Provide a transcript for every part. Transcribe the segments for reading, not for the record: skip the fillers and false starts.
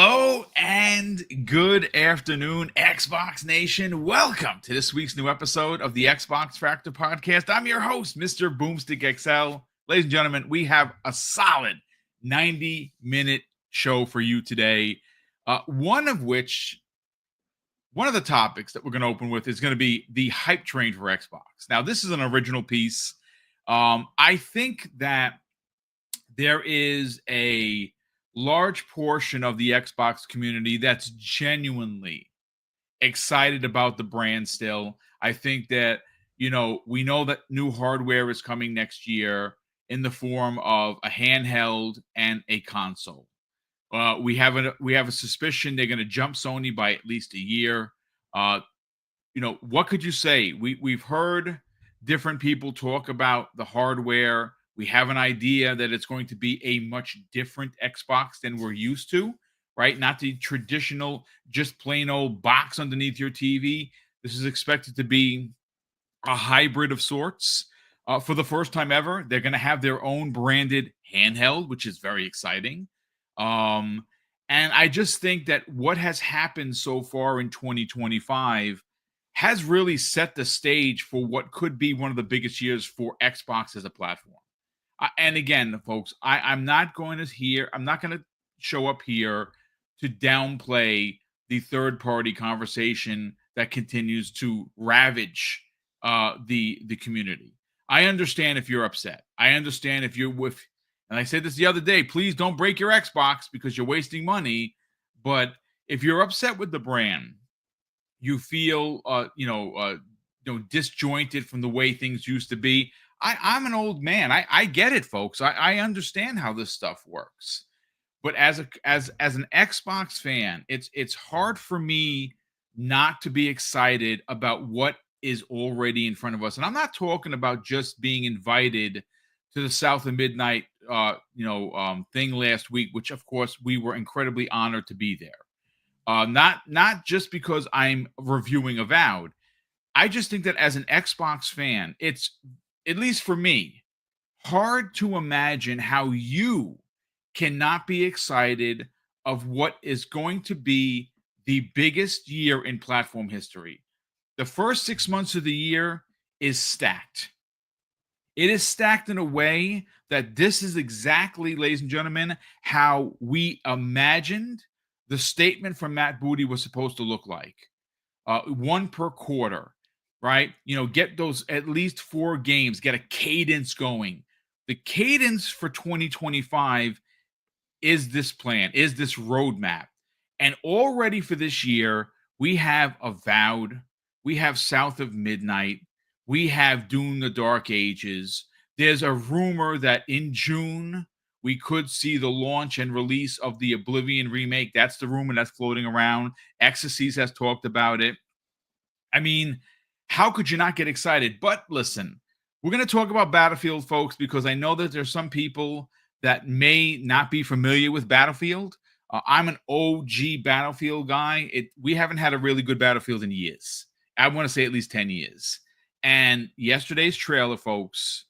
Hello and good afternoon, Xbox Nation. Welcome to this week's new episode of the Xbox Factor Podcast. I'm your host, Mr. BoomStick XL. Ladies and gentlemen, we have a solid 90-minute show for you today. One of the topics that we're going to open with is going to be the hype train for Xbox. Now, this is an original piece. I think that there is a large portion of the Xbox community that's genuinely excited about the brand still. I think that, we know that new hardware is coming next year in the form of a handheld and a console. We have a suspicion they're going to jump Sony by at least a year. What could you say? We've heard different people talk about the hardware. We have an idea that it's going to be a much different Xbox than we're used to, right? Not the traditional, just plain old box underneath your TV. This is expected to be a hybrid of sorts. For the first time ever, they're going to have their own branded handheld, which is very exciting. And I just think that what has happened so far in 2025 has really set the stage for what could be one of the biggest years for Xbox as a platform. And again, folks, I'm not going to show up here to downplay the third-party conversation that continues to ravage the community. I understand if you're upset. I understand if you're with, and I said this the other day, please don't break your Xbox because you're wasting money. But if you're upset with the brand, you feel, disjointed from the way things used to be. I'm an old man. I get it, folks. I understand how this stuff works. But as an Xbox fan, it's hard for me not to be excited about what is already in front of us. And I'm not talking about just being invited to the South of Midnight thing last week, which of course we were incredibly honored to be there. Not just because I'm reviewing Avowed. I just think that as an Xbox fan, it's, at least for me, hard to imagine how you cannot be excited of what is going to be the biggest year in platform history. The first 6 months of the year is stacked. It is stacked in a way that this is exactly, ladies and gentlemen, how we imagined the statement from Matt Booty was supposed to look like. One per quarter. Right? Get those at least 4 games, get a cadence going. The cadence for 2025 is this plan, is this roadmap. And already for this year, we have Avowed, we have South of Midnight, we have Dune the Dark Ages. There's a rumor that in June, we could see the launch and release of the Oblivion remake. That's the rumor that's floating around. Exorcist has talked about it. I mean, how could you not get excited? But listen, we're going to talk about Battlefield, folks, because I know that there's some people that may not be familiar with Battlefield. I'm an OG Battlefield guy. We haven't had a really good Battlefield in years. I want to say at least 10 years. And yesterday's trailer, folks,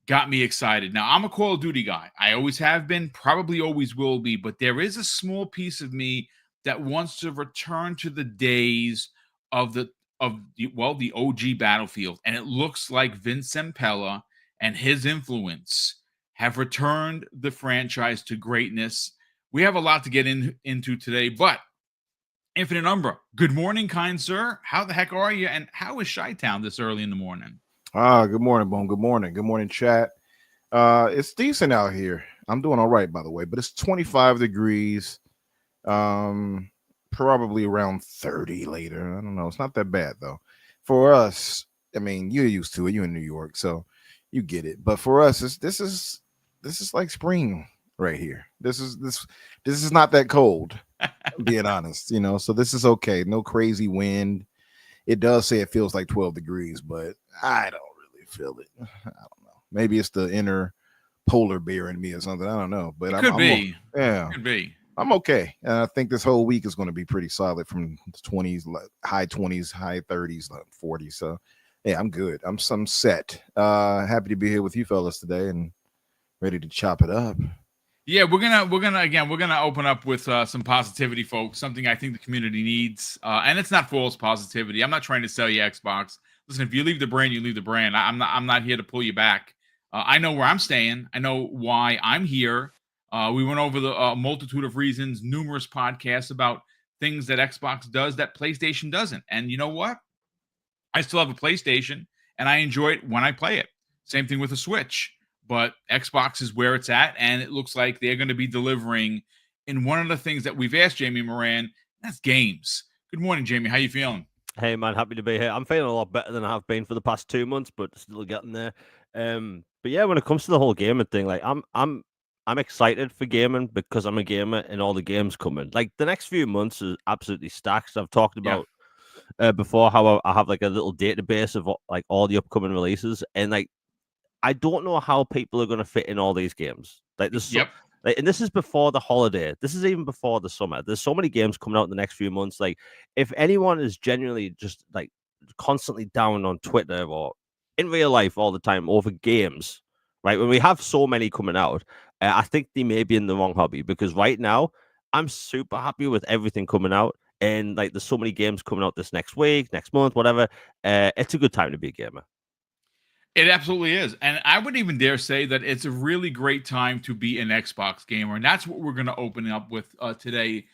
got me excited. Now, I'm a Call of Duty guy. I always have been, probably always will be. But there is a small piece of me that wants to return to the days of the OG Battlefield. And it looks like Vince Zampella and his influence have returned the franchise to greatness. We have a lot to get into today, but Infinite Umbra, good morning, kind sir. How the heck are you? And how is Chi-Town this early in the morning? Good morning, Boom. Good morning. Good morning, chat. It's decent out here. I'm doing all right, by the way, but it's 25 degrees. Probably around 30 later. I don't know. It's not that bad though. For us, I mean, you're used to it. You're in New York, so you get it. But for us, this is like spring right here. This is not that cold. Being honest, so this is okay. No crazy wind. It does say it feels like 12 degrees, but I don't really feel it. I don't know. Maybe it's the inner polar bear in me or something. I don't know. But Could be. I'm okay. And I think this whole week is going to be pretty solid from the 20s, high 20s, high 30s, 40s. So, yeah, I'm good. I'm set. Happy to be here with you fellas today and ready to chop it up. Yeah, we're gonna open up with some positivity, folks. Something I think the community needs, and it's not false positivity. I'm not trying to sell you Xbox. Listen, if you leave the brand, you leave the brand. I'm not here to pull you back. I know where I'm staying. I know why I'm here. We went over the multitude of reasons, numerous podcasts about things that Xbox does that PlayStation doesn't. And you know what? I still have a PlayStation and I enjoy it when I play it. Same thing with a Switch. But Xbox is where it's at, and it looks like they're going to be delivering in one of the things that we've asked Jamie Moran. That's games. Good morning, Jamie. How you feeling? Hey man, happy to be here. I'm feeling a lot better than I have been for the past 2 months, but still getting there. But yeah, when it comes to the whole gaming thing, like I'm excited for gaming because I'm a gamer and all the games coming. Like the next few months is absolutely stacked. I've talked Yeah. about before how I have like a little database of like all the upcoming releases, and like I don't know how people are going to fit in all these games. Like there's so Yep. like, and this is before the holiday. This is even before the summer. There's so many games coming out in the next few months. Like if anyone is genuinely just like constantly down on Twitter or in real life all the time over games, right? When we have so many coming out, I think they may be in the wrong hobby because right now I'm super happy with everything coming out. And like, there's so many games coming out this next week, next month, whatever. It's a good time to be a gamer. It absolutely is. And I would even dare say that it's a really great time to be an Xbox gamer. And that's what we're going to open up with today.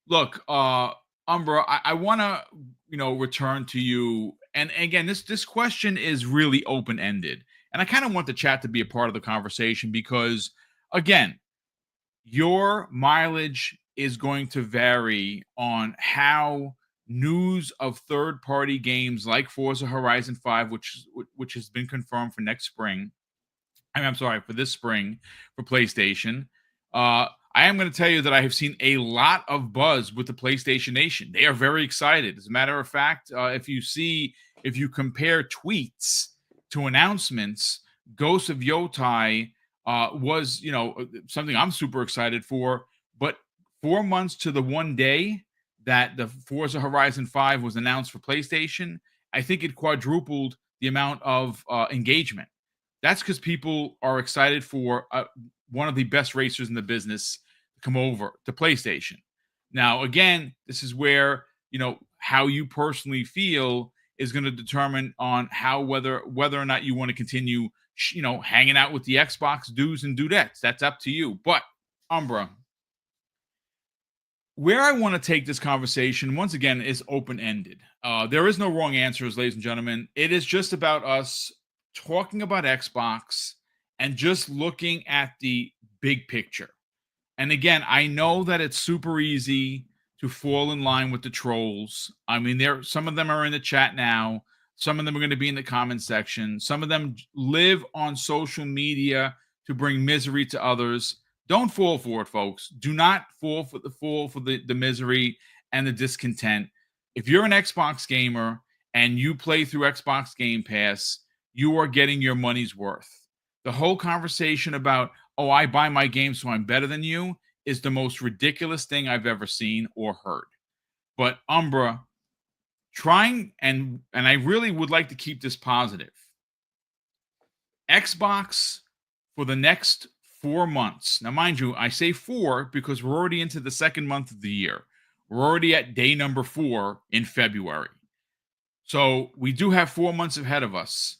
Look, Umbra, I want to, return to you. And again, this question is really open ended. And I kind of want the chat to be a part of the conversation because, again, your mileage is going to vary on how news of third-party games like Forza Horizon 5, which has been confirmed for next spring. I'm sorry, for this spring for PlayStation. I am going to tell you that I have seen a lot of buzz with the PlayStation Nation. They are very excited. As a matter of fact, if you compare tweets to announcements, Ghost of Yotai was, something I'm super excited for. But 4 months to the one day that the Forza Horizon 5 was announced for PlayStation, I think it quadrupled the amount of engagement. That's because people are excited for one of the best racers in the business to come over to PlayStation. Now, again, this is where how you personally feel is going to determine on how whether or not you want to continue, hanging out with the Xbox do's and dudettes. That's up to you. But Umbra, where I want to take this conversation once again is open ended. There is no wrong answers, ladies and gentlemen. It is just about us talking about Xbox and just looking at the big picture. And again, I know that it's super easy to fall in line with the trolls. I mean, some of them are in the chat now. Some of them are going to be in the comment section. Some of them live on social media to bring misery to others. Don't fall for it, folks. Do not fall for the misery and the discontent. If you're an Xbox gamer and you play through Xbox Game Pass, you are getting your money's worth. The whole conversation about, oh, I buy my game so I'm better than you is the most ridiculous thing I've ever seen or heard. But Umbra, trying and I really would like to keep this positive. Xbox for the next 4 months. Now, mind you, I say 4 because we're already into the second month of the year. We're already at day number 4 in February. So we do have 4 months ahead of us.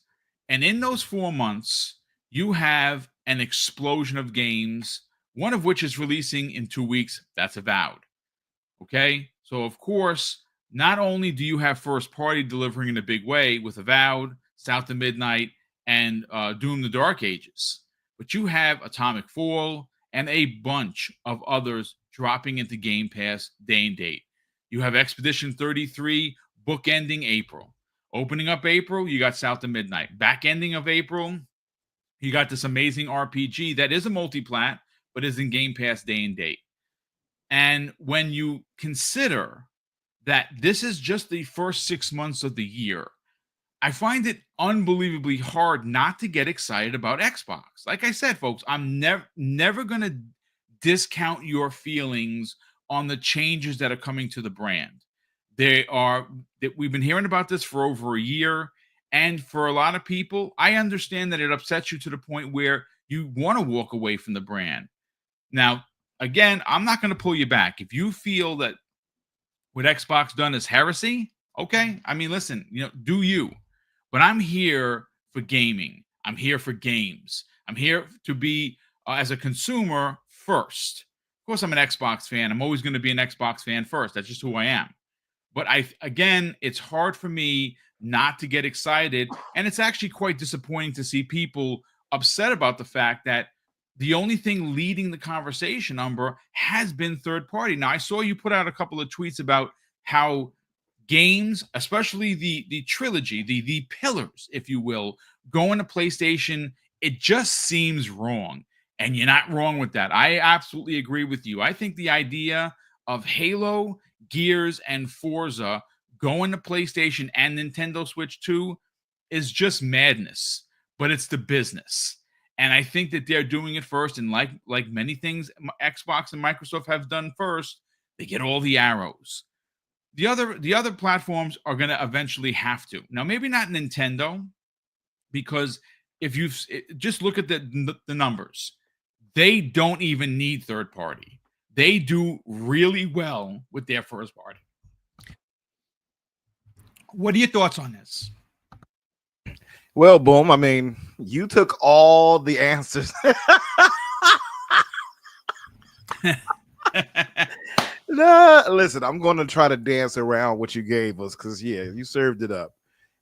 And in those 4 months, you have an explosion of games, one of which is releasing in 2 weeks. That's Avowed. Okay? So, of course, not only do you have first party delivering in a big way with Avowed, South to Midnight, and Doom the Dark Ages, but you have Atomic Fall and a bunch of others dropping into Game Pass day and date. You have Expedition 33 bookending April. Opening up April, you got South to Midnight. Back ending of April, you got this amazing RPG that is a multi-plat, but is in Game Pass day and date. And when you consider that this is just the first 6 months of the year, I find it unbelievably hard not to get excited about Xbox. Like I said, folks, I'm never going to discount your feelings on the changes that are coming to the brand. We've been hearing about this for over a year. And for a lot of people, I understand that it upsets you to the point where you want to walk away from the brand. Now, again, I'm not going to pull you back. If you feel that what Xbox done is heresy, okay. I mean, listen, do you? But I'm here for gaming. I'm here for games. I'm here to be as a consumer first. Of course, I'm an Xbox fan. I'm always going to be an Xbox fan first. That's just who I am. But again, it's hard for me not to get excited, and it's actually quite disappointing to see people upset about the fact that the only thing leading the conversation, Umber, has been third party. Now, I saw you put out a couple of tweets about how games, especially the trilogy, the pillars, if you will, going to PlayStation, it just seems wrong. And you're not wrong with that. I absolutely agree with you. I think the idea of Halo, Gears, and Forza going to PlayStation and Nintendo Switch 2 is just madness, but it's the business. And I think that they're doing it first. And like many things Xbox and Microsoft have done first, they get all the arrows. The other platforms are going to eventually have to. Now, maybe not Nintendo, because if you just look at the numbers, they don't even need third party. They do really well with their first party. What are your thoughts on this? Well, Boom, I mean, you took all the answers. Nah, listen, I'm going to try to dance around what you gave us because, yeah, you served it up.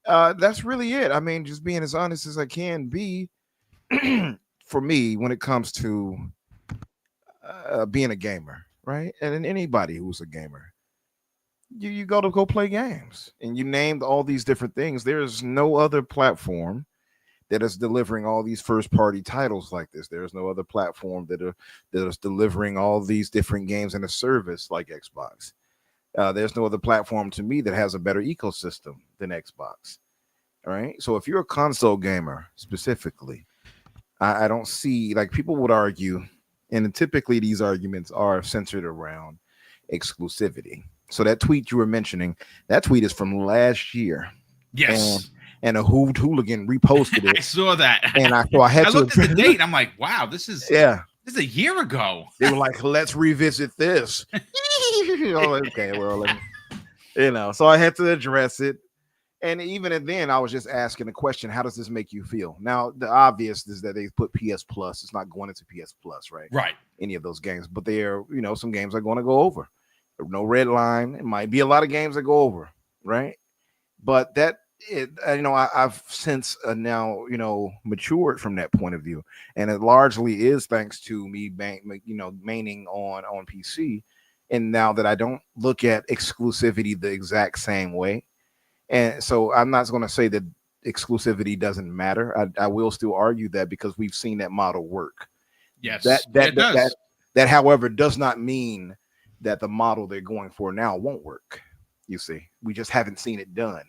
That's really it. I mean, just being as honest as I can be for me when it comes to being a gamer, right? And anybody who's a gamer, you go play games, and you named all these different things. There's no other platform that is delivering all these first party titles like this. There's no other platform that is delivering all these different games in a service like Xbox. There's no other platform to me that has a better ecosystem than Xbox. All right. So if you're a console gamer specifically, I don't see, like, people would argue, and typically these arguments are centered around exclusivity. So that tweet you were mentioning, that tweet is from last year. Yes. And a hooligan reposted it. I saw that. And I looked at the date. I'm like, wow, this is a year ago. They were like, let's revisit this. Okay, well, so I had to address it. And even then, I was just asking the question, how does this make you feel? Now, the obvious is that they put PS Plus. It's not going into PS Plus, right? Right. Any of those games. But they're, some games are going to go over. No red line. It might be a lot of games that go over, right? But I've since now, matured from that point of view. And it largely is thanks to me, maining on PC. And now that I don't look at exclusivity the exact same way. And so I'm not going to say that exclusivity doesn't matter. I will still argue that because we've seen that model work. Yes, that, however, does not mean that the model they're going for now won't work. You see, we just haven't seen it done.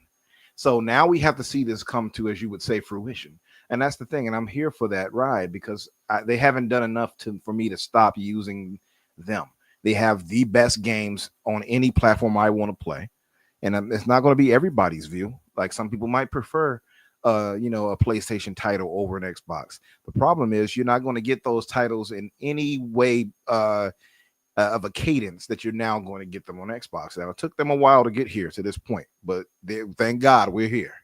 So now we have to see this come to, as you would say, fruition. And that's the thing. And I'm here for that ride because they haven't done enough for me to stop using them. They have the best games on any platform I want to play. And it's not going to be everybody's view. Like, some people might prefer, a PlayStation title over an Xbox. The problem is you're not going to get those titles in any way of a cadence that you're now going to get them on Xbox. Now, it took them a while to get here to this point, but thank God we're here.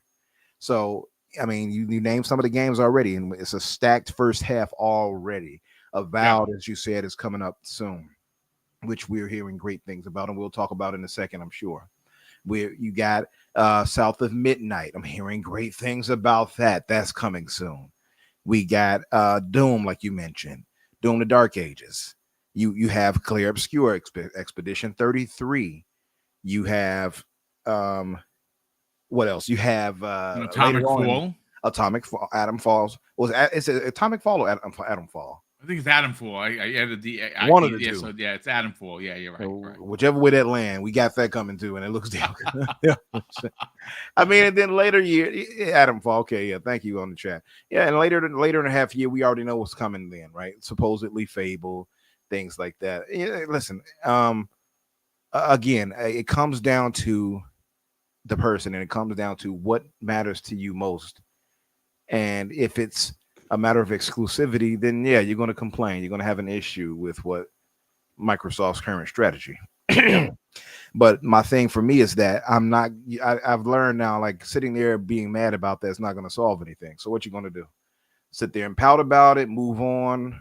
So, I mean, you named some of the games already, and it's a stacked first half already. Avowed, as you said, is coming up soon, which we're hearing great things about, and we'll talk about in a second, I'm sure. Where you got South of Midnight. I'm hearing great things about that. That's coming soon. We got Doom, like you mentioned, Doom the Dark Ages. You have Clear Obscure Expedition 33. You have what else? You have Atomic Fall. Atom Falls. Is it Atomic Fall or Atom Fall? I think it's Atomfall. I added the one of the two. So yeah, it's Atomfall. Yeah, you're right. Right. Whichever way that land, we got that coming too, and it looks damn good. I mean, and then later year, Atomfall. Okay, yeah, thank you on the chat. Yeah, and later in a half year, we already know what's coming then, right? Supposedly Fable, things like that. Yeah, listen, again, it comes down to the person, and it comes down to what matters to you most. And if it's a matter of exclusivity, then yeah, you're going to complain. You're going to have an issue with what Microsoft's current strategy. But my thing for me is that I've learned now, like sitting there being mad about that is not going to solve anything. So what you going to do? Sit there and pout about it, move on,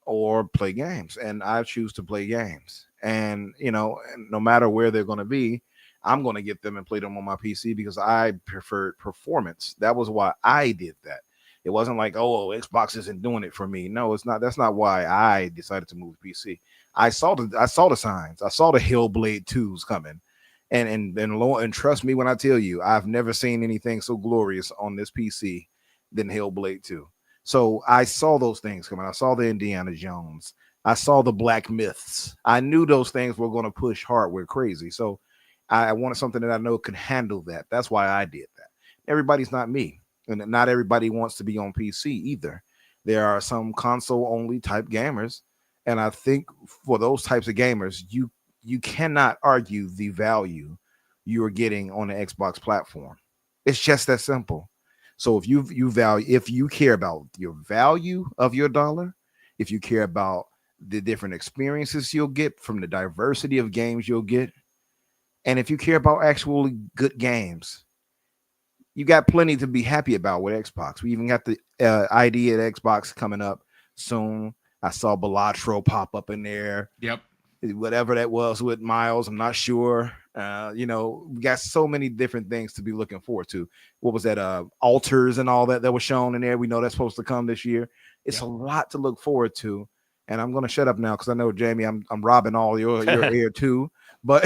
or play games? And I choose to play games. And no matter where they're going to be, I'm going to get them and play them on my PC because I preferred performance. That was why I did that. It wasn't like, oh, Xbox isn't doing it for me. No, it's not. That's not why I decided to move to PC. I saw the signs. I saw the Hellblade 2s coming. And trust me when I tell you, I've never seen anything so glorious on this PC than Hellblade 2. So I saw those things coming. I saw the Indiana Jones. I saw the Black Myths. I knew those things were going to push hardware crazy. So I wanted something that I know could handle that. That's why I did that. Everybody's not me. And not everybody wants to be on PC either. There are some console-only type gamers. And I think for those types of gamers, you cannot argue the value you are getting on the Xbox platform. It's just that simple. So if you care about your value of your dollar, if you care about the different experiences you'll get from the diversity of games you'll get, and if you care about actually good games, you got plenty to be happy about with Xbox. We even got the ID at Xbox coming up soon. I saw Balatro pop up in there. Yep. Whatever that was with Miles, I'm not sure. We got so many different things to be looking forward to. What was that? Altars and all that was shown in there. We know that's supposed to come this year. It's a lot to look forward to. And I'm going to shut up now because I know, Jamie, I'm robbing all your air too. But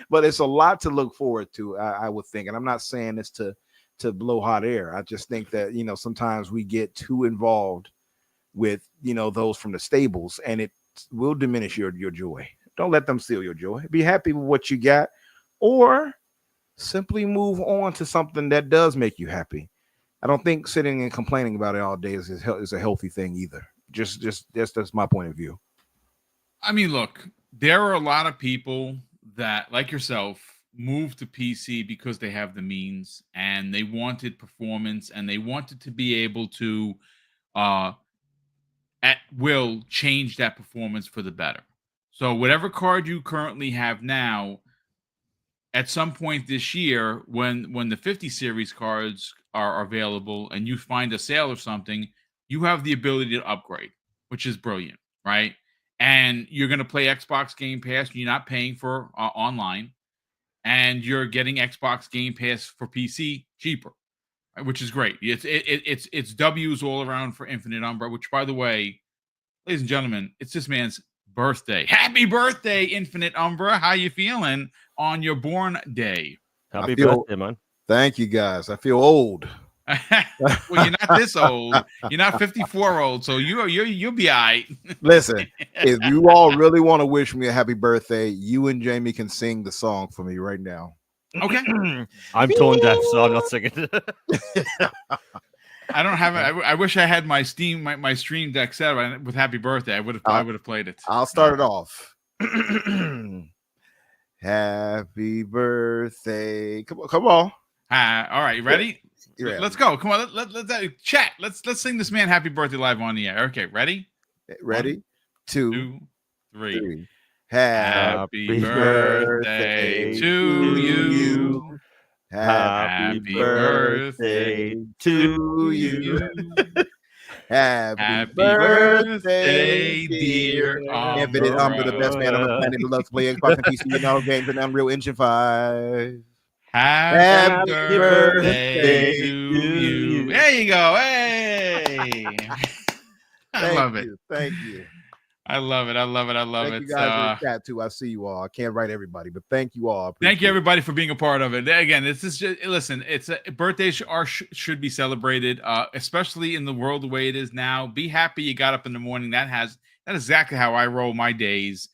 but it's a lot to look forward to, I would think. And I'm not saying this to blow hot air. I just think that, sometimes we get too involved with, those from the stables, and it will diminish your joy. Don't let them steal your joy. Be happy with what you got, or simply move on to something that does make you happy. I don't think sitting and complaining about it all day is a healthy thing either. Just that's my point of view. I mean, look, there are a lot of people that, like yourself, move to PC because they have the means and they wanted performance and they wanted to be able to at will change that performance for the better. So whatever card you currently have now, at some point this year, when the 50 series cards are available and you find a sale or something, you have the ability to upgrade, which is brilliant, right? And you're going to play Xbox Game Pass. You're not paying for online, and you're getting Xbox Game Pass for PC cheaper, which is great. It's W's all around for Infinite Umbra, which, by the way, ladies and gentlemen, it's this man's birthday. Happy birthday, Infinite Umbra. How you feeling on your born day? Happy birthday, man. Thank you, guys. I feel old. Well, you're not this old. You're not 54 old, so you'll be all right. Listen, if you all really want to wish me a happy birthday, you and Jamie can sing the song for me right now. Okay. I'm tone deaf, so I'm not singing. I don't have it. I wish I had my Stream Deck set with Happy Birthday. I would have played it. I'll start it off. Happy birthday! Come on. All right, you ready? Yeah. Let's go. Come on. Let's chat. Let's sing this man Happy Birthday live on the air. Okay, ready? Ready? 1, 2, 3. Happy birthday to you. Happy birthday to you. Happy birthday, dear Infinite Umbra, the best man on the planet who loves to play Xbox and PC and all games and Unreal Engine 5. Happy birthday to you. There you go. Hey. I love it. Thank you. I love it. Thank you guys in the chat too. I see you all. I can't write everybody, but thank you all. Thank you everybody for being a part of it. Again, this is just listen. It's birthdays should be celebrated, especially in the world the way it is now. Be happy you got up in the morning. That is exactly how I roll my days.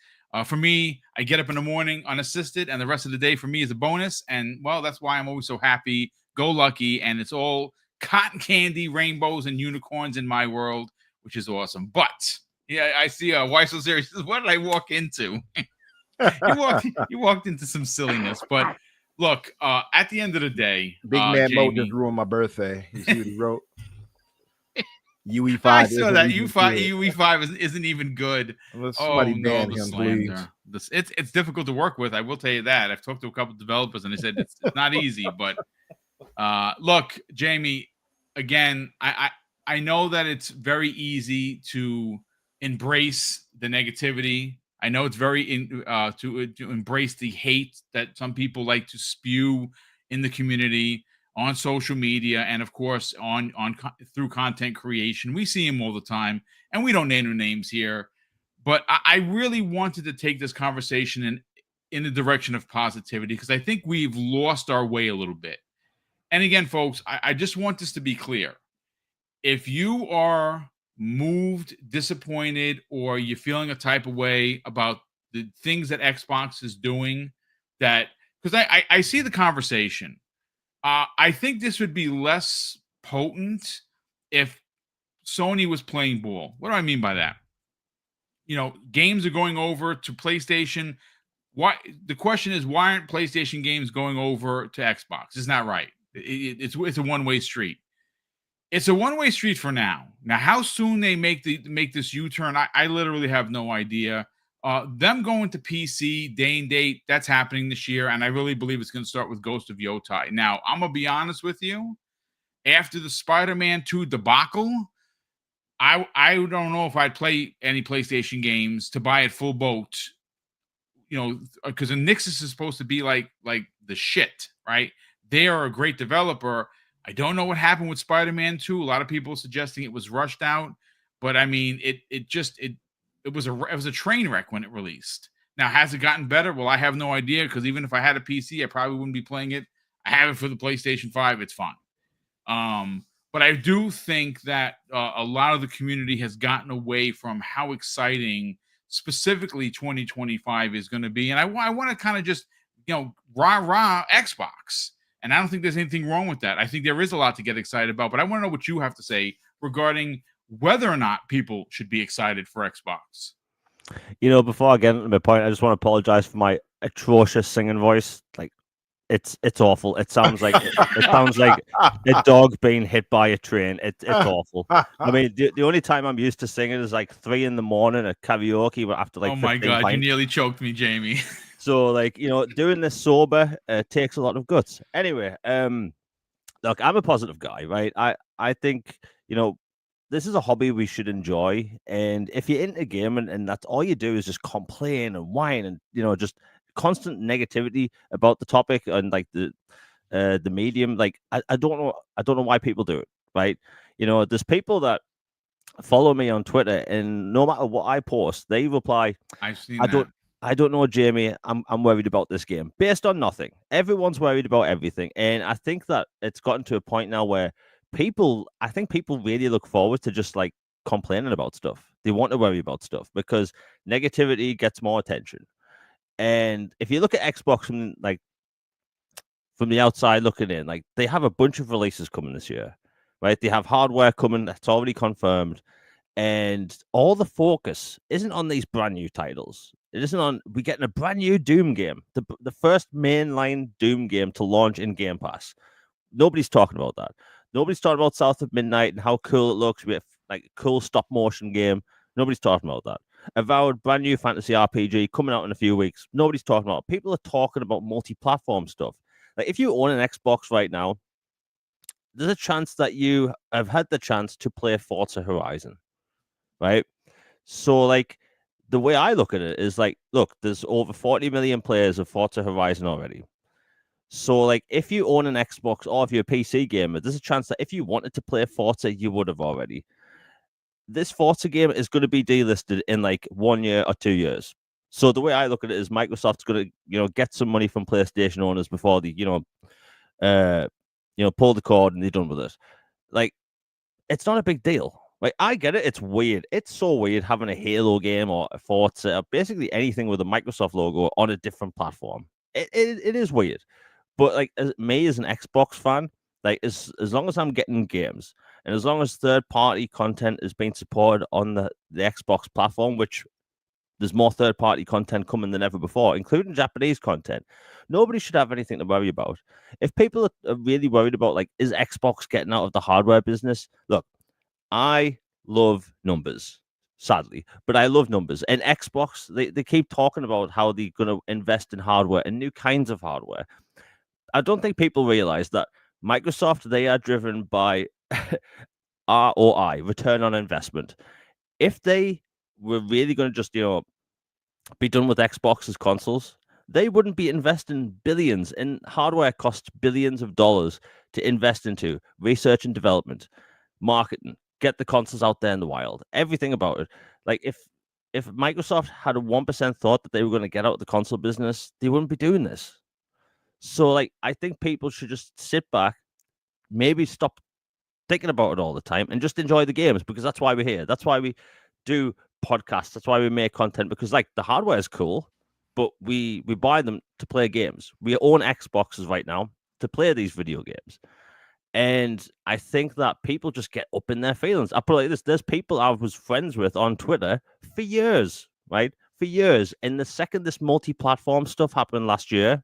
For me, I get up in the morning unassisted, and the rest of the day for me is a bonus. And well, that's why I'm always so happy, go lucky, and it's all cotton candy, rainbows, and unicorns in my world, which is awesome. But yeah, I see why so serious. What did I walk into? you walked into some silliness, but look, at the end of the day, Big man Jamie, Mo just ruined my birthday. You see what he wrote? UE5 I saw isn't that even good. UE5 isn't even good. Unless Oh somebody no, ban the him, please. slander. It's difficult to work with. I will tell you that. I've talked to a couple of developers and they said it's not easy. But look, Jamie, again, I know that it's very easy to embrace the negativity. I know it's very to embrace the hate that some people like to spew in the community on social media and of course through content creation. We see them all the time, and we don't name no names here. But I really wanted to take this conversation in the direction of positivity because I think we've lost our way a little bit. And again, folks, I just want this to be clear. If you are moved, disappointed, or you're feeling a type of way about the things that Xbox is doing, that because I see the conversation. I think this would be less potent if Sony was playing ball. What do I mean by that? Games are going over to PlayStation. Why? The question is, why aren't PlayStation games going over to Xbox? It's not right. It's a one-way street. It's a one-way street for now. Now, how soon they make this U-turn, I literally have no idea. Them going to PC day and date, that's happening this year, and I really believe it's going to start with Ghost of Yotai. Now, I'm gonna be honest with you. After the Spider-Man 2 debacle, I don't know if I'd play any PlayStation games to buy it full boat. Because the Nixus is supposed to be like the shit, right? They are a great developer. I don't know what happened with Spider-Man 2. A lot of people suggesting it was rushed out, but I mean, it was a train wreck when it released. Now, has it gotten better? Well, I have no idea because even if I had a PC, I probably wouldn't be playing it. I have it for the PlayStation 5. It's fine. But I do think that a lot of the community has gotten away from how exciting specifically 2025 is going to be. And I want to kind of just, rah Xbox. And I don't think there's anything wrong with that. I think there is a lot to get excited about, but I want to know what you have to say regarding whether or not people should be excited for Xbox. Before I get into my point, I just want to apologize for my atrocious singing voice. Like, it's awful. It sounds like a dog being hit by a train. It's awful. I mean, the only time I'm used to singing is like 3 a.m. at karaoke, but after like oh my god, pints. You nearly choked me, Jamie. So doing this sober takes a lot of guts. Anyway, look, I'm a positive guy, right? I think this is a hobby we should enjoy, and if you're into gaming and that's all you do is just complain and whine and just constant negativity about the topic and like the medium, like I don't know why people do it, right? There's people that follow me on Twitter, and no matter what I post, they reply, I've seen I don't know, Jamie. I'm worried about this game based on nothing. Everyone's worried about everything, and I think that it's gotten to a point now where I think people really look forward to just like complaining about stuff. They want to worry about stuff because negativity gets more attention. And if you look at Xbox from the outside looking in, like they have a bunch of releases coming this year, right? They have hardware coming that's already confirmed, and all the focus isn't on these brand new titles. It isn't on we're getting a brand new Doom game, the first mainline Doom game to launch in Game Pass. Nobody's talking about that. Nobody's talking about South of Midnight and how cool it looks. We have like a cool stop motion game. Nobody's talking about that. Avowed brand new fantasy RPG coming out in a few weeks. Nobody's talking about it. People are talking about multi-platform stuff. Like if you own an Xbox right now, there's a chance that you have had the chance to play Forza Horizon, right? So like the way I look at it is like, look, there's over 40 million players of Forza Horizon already. So, like, if you own an Xbox or if you're a PC gamer, there's a chance that if you wanted to play Forza, you would have already. This Forza game is going to be delisted in like 1 year or 2 years. So the way I look at it is Microsoft's going to, get some money from PlayStation owners before they, pull the cord and they're done with it. Like, it's not a big deal. Like, I get it. It's weird. It's so weird having a Halo game or a Forza or basically anything with a Microsoft logo on a different platform. It is weird. But like as an Xbox fan, like as long as I'm getting games and as long as third-party content is being supported on the Xbox platform, which there's more third-party content coming than ever before, including Japanese content, nobody should have anything to worry about. If people are really worried about like, is Xbox getting out of the hardware business? Look, I love numbers, sadly, but I love numbers. And Xbox, they keep talking about how they're going to invest in hardware and new kinds of hardware. I don't think people realize that Microsoft, they are driven by ROI, return on investment. If they were really going to just, be done with Xbox's consoles, they wouldn't be investing billions, and hardware costs billions of dollars to invest into research and development, marketing, get the consoles out there in the wild, everything about it. Like if Microsoft had a 1% thought that they were going to get out of the console business, they wouldn't be doing this. So like I think people should just sit back, maybe stop thinking about it all the time and just enjoy the games, because that's why we're here. That's why we do podcasts. That's why we make content, because like the hardware is cool, but we buy them to play games. We own Xboxes right now to play these video games. And I think that people just get up in their feelings. I put it like this: there's people I was friends with on Twitter for years, right? For years. And the second this multi-platform stuff happened last year,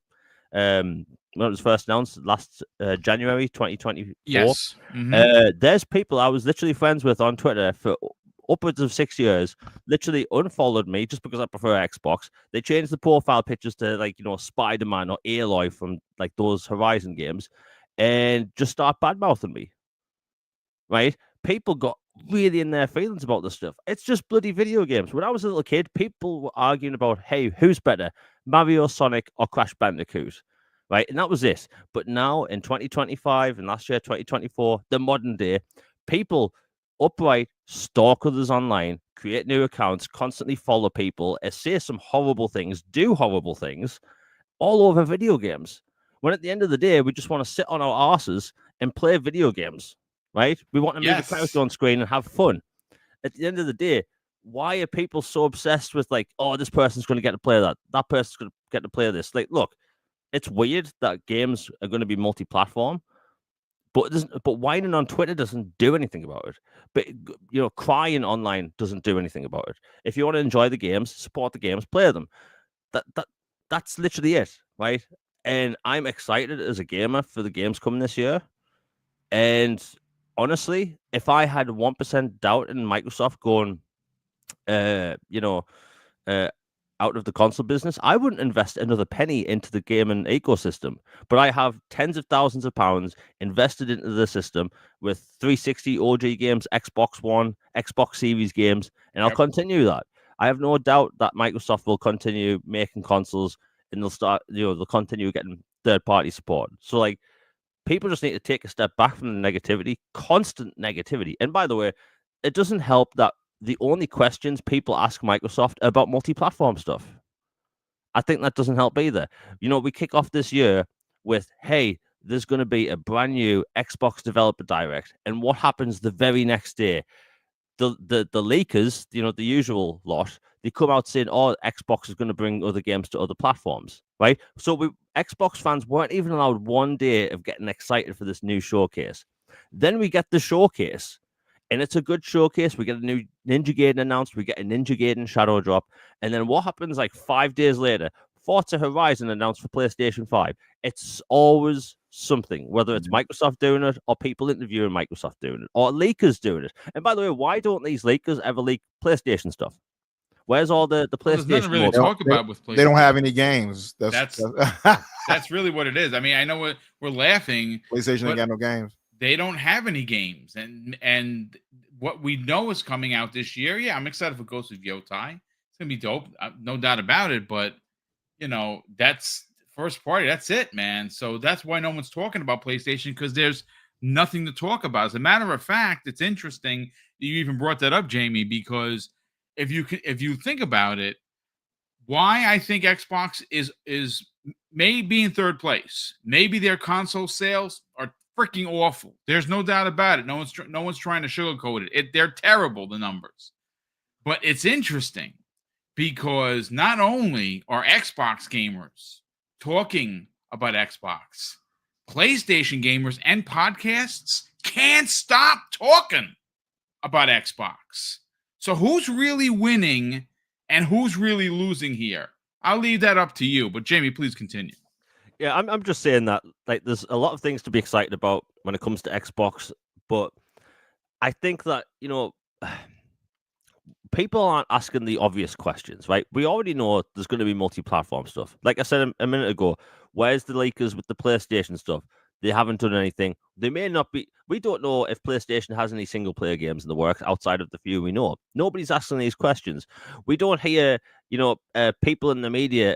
when it was first announced last January 2024. Yes. Mm-hmm. There's people I was literally friends with on Twitter for upwards of 6 years, literally unfollowed me just because I prefer Xbox. They changed the profile pictures to like, Spider-Man or Aloy from like those Horizon games and just start bad-mouthing me, right? People got really in their feelings about this stuff. It's just bloody video games. When I was a little kid, people were arguing about, hey, who's better, Mario, Sonic, or Crash Bandicoot, right? And that was it. But now in 2025 and last year, 2024, the modern day, people upright stalk others online, create new accounts, constantly follow people, say some horrible things, do horrible things, all over video games. When at the end of the day, we just want to sit on our asses and play video games, right? We want to move a character on screen and have fun. At the end of the day, why are people so obsessed with like, oh, this person's going to get to play that, that person's going to get to play this? Like, look, it's weird that games are going to be multi-platform, but whining on Twitter doesn't do anything about it. But crying online doesn't do anything about it. If you want to enjoy the games, support the games, play them. That's literally it, right? And I'm excited as a gamer for the games coming this year. And honestly, if I had 1% doubt in Microsoft going, out of the console business, I wouldn't invest another penny into the gaming ecosystem. But I have tens of thousands of pounds invested into the system with 360 OG games, Xbox One, Xbox Series games, and I'll continue that. I have no doubt that Microsoft will continue making consoles and they'll continue getting third-party support. So, like, people just need to take a step back from the negativity, constant negativity. And by the way, it doesn't help that the only questions people ask Microsoft are about multi-platform stuff. I think that doesn't help either. We kick off this year with, hey, there's going to be a brand new Xbox Developer Direct. And what happens the very next day? The leakers, the usual lot, they come out saying, oh, Xbox is going to bring other games to other platforms, right? So Xbox fans weren't even allowed one day of getting excited for this new showcase. Then we get the showcase, and it's a good showcase. We get a new Ninja Gaiden announced. We get a Ninja Gaiden Shadow Drop. And then what happens like 5 days later? Forza Horizon announced for PlayStation 5. It's always something, whether it's Microsoft doing it or people interviewing Microsoft doing it or leakers doing it. And by the way, why don't these leakers ever leak PlayStation stuff? Where's all the PlayStation? There's nothing really to talk about with PlayStation. They don't have any games. That's really what it is. I mean, I know we're laughing. PlayStation ain't got no games. They don't have any games, and what we know is coming out this year. Yeah, I'm excited for Ghost of Yotai. It's gonna be dope, no doubt about it. But that's first party. That's it, man. So that's why no one's talking about PlayStation, because there's nothing to talk about. As a matter of fact, it's interesting you even brought that up, Jamie, because if you think about it, why I think Xbox is maybe in third place. Maybe their console sales are freaking awful. There's no doubt about it. No one's trying to sugarcoat it. They're terrible, the numbers. But it's interesting because not only are Xbox gamers talking about Xbox, PlayStation gamers and podcasts can't stop talking about Xbox. So who's really winning and who's really losing here? I'll leave that up to you. But Jamie, please continue. Yeah, I'm just saying that like there's a lot of things to be excited about when it comes to Xbox, but I think that, people aren't asking the obvious questions, right? We already know there's going to be multi-platform stuff. Like I said a minute ago, where's the leakers with the PlayStation stuff? They haven't done anything. They may not be. We don't know if PlayStation has any single-player games in the works outside of the few we know. Nobody's asking these questions. We don't hear, people in the media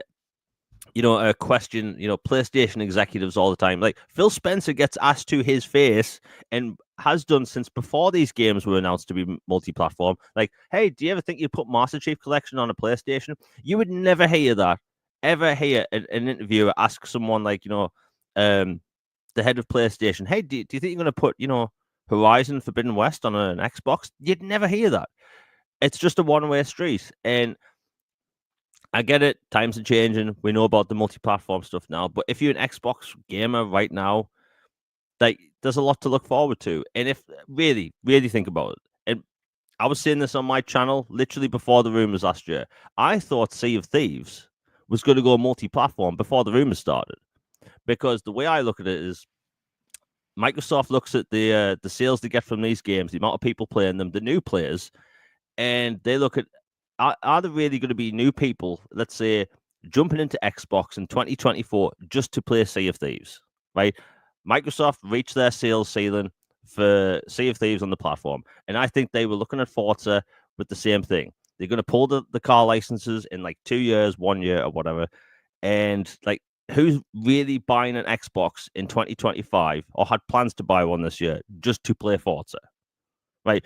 question, PlayStation executives all the time. Like Phil Spencer gets asked to his face and has done since before these games were announced to be multi-platform. Like, hey, do you ever think you'd put Master Chief Collection on a PlayStation? You would never hear that. Ever hear an interviewer ask someone like, the head of PlayStation, hey, do you think you're going to put, Horizon Forbidden West on an Xbox? You'd never hear that. It's just a one-way street. And I get it. Times are changing. We know about the multi-platform stuff now. But if you're an Xbox gamer right now, like there's a lot to look forward to. And if really, really think about it, and I was saying this on my channel literally before the rumors last year, I thought Sea of Thieves was going to go multi-platform before the rumors started. Because the way I look at it is Microsoft looks at the sales they get from these games, the amount of people playing them, the new players, and they look at are there really going to be new people, let's say, jumping into Xbox in 2024 just to play Sea of Thieves, right? Microsoft reached their sales ceiling for Sea of Thieves on the platform, and I think they were looking at Forza with the same thing. They're going to pull the car licenses in like 2 years, 1 year, or whatever, and like who's really buying an Xbox in 2025 or had plans to buy one this year just to play Forza, right?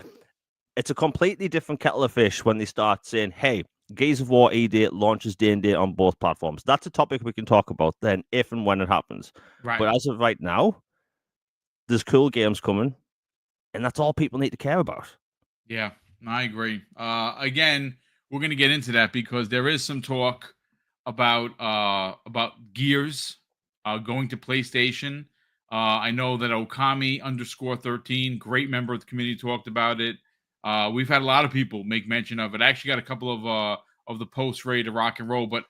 It's a completely different kettle of fish when they start saying, hey, Gears of War E-Date launches day and date on both platforms. That's a topic we can talk about then if and when it happens. Right. But as of right now, there's cool games coming, and that's all people need to care about. Yeah, I agree. Again, we're going to get into that because there is some talk about Gears going to PlayStation. I know that Okami_13, great member of the community, talked about it. We've had a lot of people make mention of it. I actually got a couple of the posts ready to rock and roll. But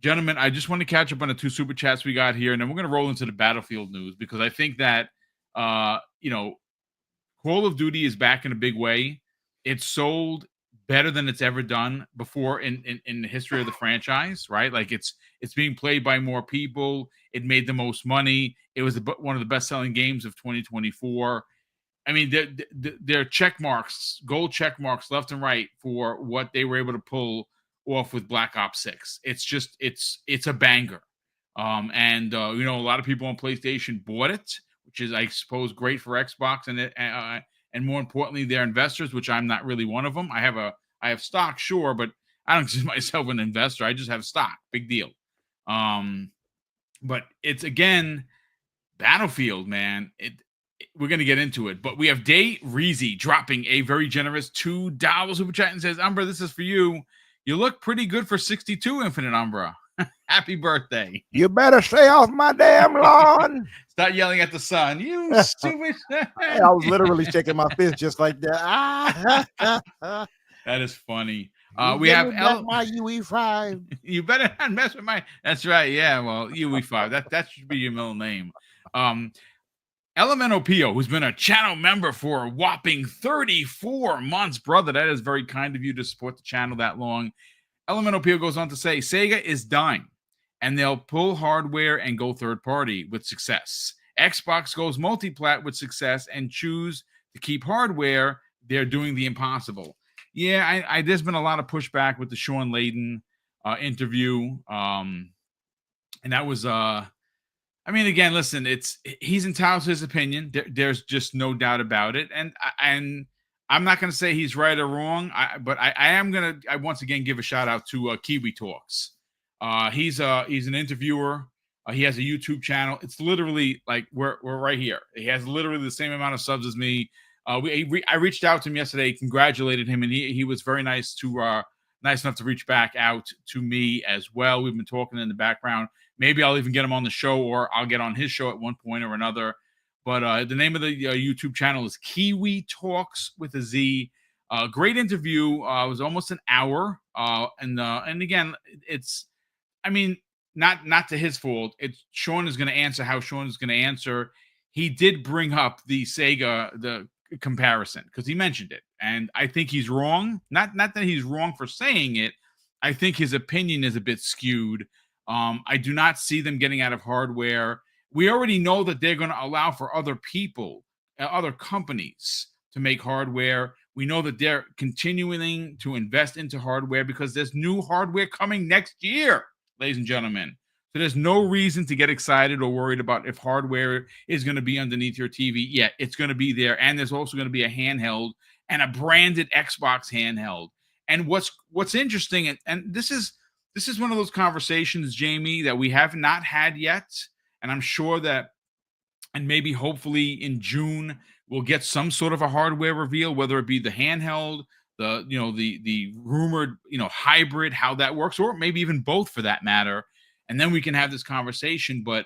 gentlemen, I just want to catch up on the 2 super chats we got here, and then we're going to roll into the Battlefield news because I think that Call of Duty is back in a big way. It's sold better than it's ever done before in the history of the franchise, right? Like it's being played by more people. It made the most money. It was one of the best-selling games of 2024. I mean, they're check marks, gold check marks left and right for what they were able to pull off with Black Ops 6. It's just it's a banger. And a lot of people on PlayStation bought it, which is, I suppose, great for Xbox and more importantly, their investors, which I'm not really one of them. I have stock, sure, but I don't consider myself an investor. I just have stock. Big deal. But it's, again, Battlefield, man. We're going to get into it, but we have Day Reezy dropping a very generous $2 super chat and says, Umbra, this is for you. You look pretty good for 62, Infinite Umbra. Happy birthday. You better stay off my damn lawn. Start yelling at the sun. You stupid. I was literally shaking my fist just like that. That is funny. You We have my UE5. You better not mess with my. That's right. Yeah. Well, UE5. That should be your middle name. Elemento Pio, who's been a channel member for a whopping 34 months, brother. That is very kind of you to support the channel that long. Elemento Pio goes on to say, Sega is dying, and they'll pull hardware and go third party with success. Xbox goes multi-plat with success and choose to keep hardware. They're doing the impossible. Yeah, there's been a lot of pushback with the Sean Layden interview, and that was again, listen, he's entitled to his opinion. There's just no doubt about it, and I'm not going to say he's right or wrong, but I am going to once again give a shout out to Kiwi Talks. He's an interviewer. He has a YouTube channel. It's literally like we're right here. He has literally the same amount of subs as me. I reached out to him yesterday, congratulated him, and he was very nice enough to reach back out to me as well. We've been talking in the background. Maybe I'll even get him on the show, or I'll get on his show at one point or another. But the name of the YouTube channel is Kiwi Talks with a Z. Great interview. It was almost an hour. And again, it's, not to his fault. It's Sean is going to answer how Sean is going to answer. He did bring up the Sega, comparison because he mentioned it, and I think he's wrong. Not that he's wrong for saying it. I think his opinion is a bit skewed. I do not see them getting out of hardware. We already know that they're going to allow for other people, other companies to make hardware. We know that they're continuing to invest into hardware because there's new hardware coming next year, ladies and gentlemen. So there's no reason to get excited or worried about if hardware is going to be underneath your TV. Yeah, it's going to be there. And there's also going to be a handheld and a branded Xbox handheld. And what's interesting, and this is one of those conversations, Jamie, that we have not had yet. And I'm sure that, and maybe hopefully in June, we'll get some sort of a hardware reveal, whether it be the handheld, the rumored, hybrid, how that works, or maybe even both for that matter. And then we can have this conversation. But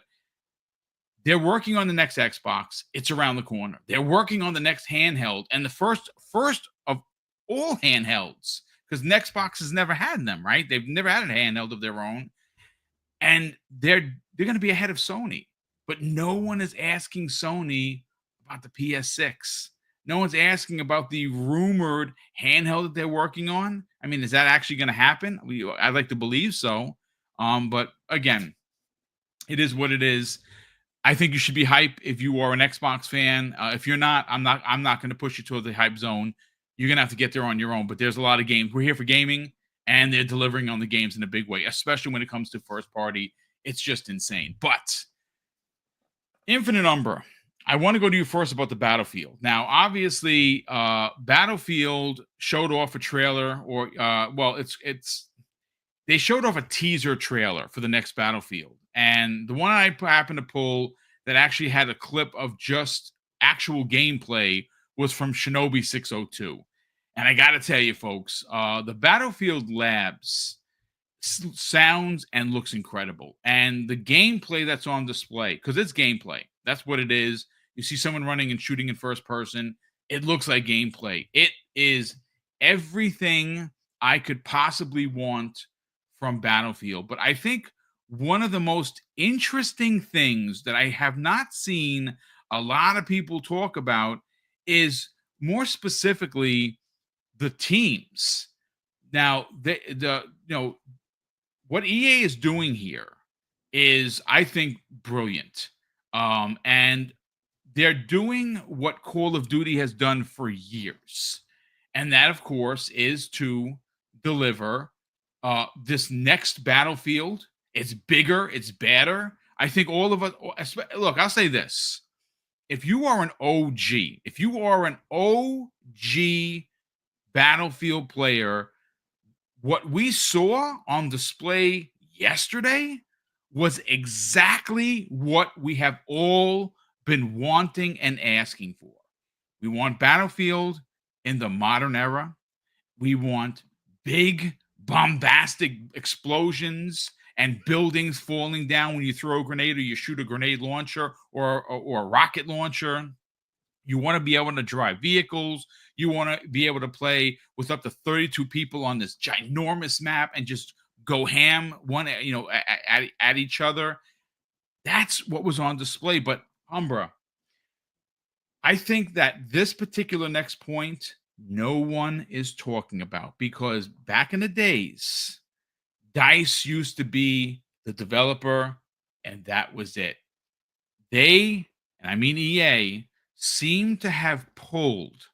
they're working on the next Xbox. It's around the corner. They're working on the next handheld, and the first of all handhelds, because Xbox has never had them, right? They've never had a handheld of their own, and they're going to be ahead of Sony. But no one is asking Sony about the PS6. No one's asking about the rumored handheld that they're working on. I mean, is that actually going to happen? I'd like to believe so. But again, it is what it is. I think you should be hype if you are an Xbox fan. If you're not, I'm not going to push you to the hype zone. You're going to have to get there on your own. But there's a lot of games. We're here for gaming, and they're delivering on the games in a big way, especially when it comes to first party. It's just insane. But Infinite Umbra, I want to go to you first about the Battlefield. Now, obviously, Battlefield showed off a trailer, or they showed off a teaser trailer for the next Battlefield. And the one I happened to pull that actually had a clip of just actual gameplay was from Shinobi 602. And I got to tell you, folks, the Battlefield Labs sounds and looks incredible. And the gameplay that's on display, because it's gameplay, that's what it is. You see someone running and shooting in first person. It looks like gameplay. It is everything I could possibly want from Battlefield. But I think one of the most interesting things that I have not seen a lot of people talk about is more specifically the teams. Now, what EA is doing here is, I think, brilliant. And they're doing what Call of Duty has done for years. And that, of course, is to deliver this next Battlefield. It's bigger. It's better. I think all of us, look, I'll say this. If you are an OG Battlefield player, what we saw on display yesterday was exactly what we have all been wanting and asking for. We want Battlefield in the modern era. We want big, bombastic explosions and buildings falling down when you throw a grenade or you shoot a grenade launcher or a rocket launcher. You want to be able to drive vehicles. You want to be able to play with up to 32 people on this ginormous map and just go ham at each other. That's what was on display. But Umbra, I think that this particular next point, no one is talking about, because back in the days, DICE used to be the developer, and that was it. They, and I mean EA, seem to have pulled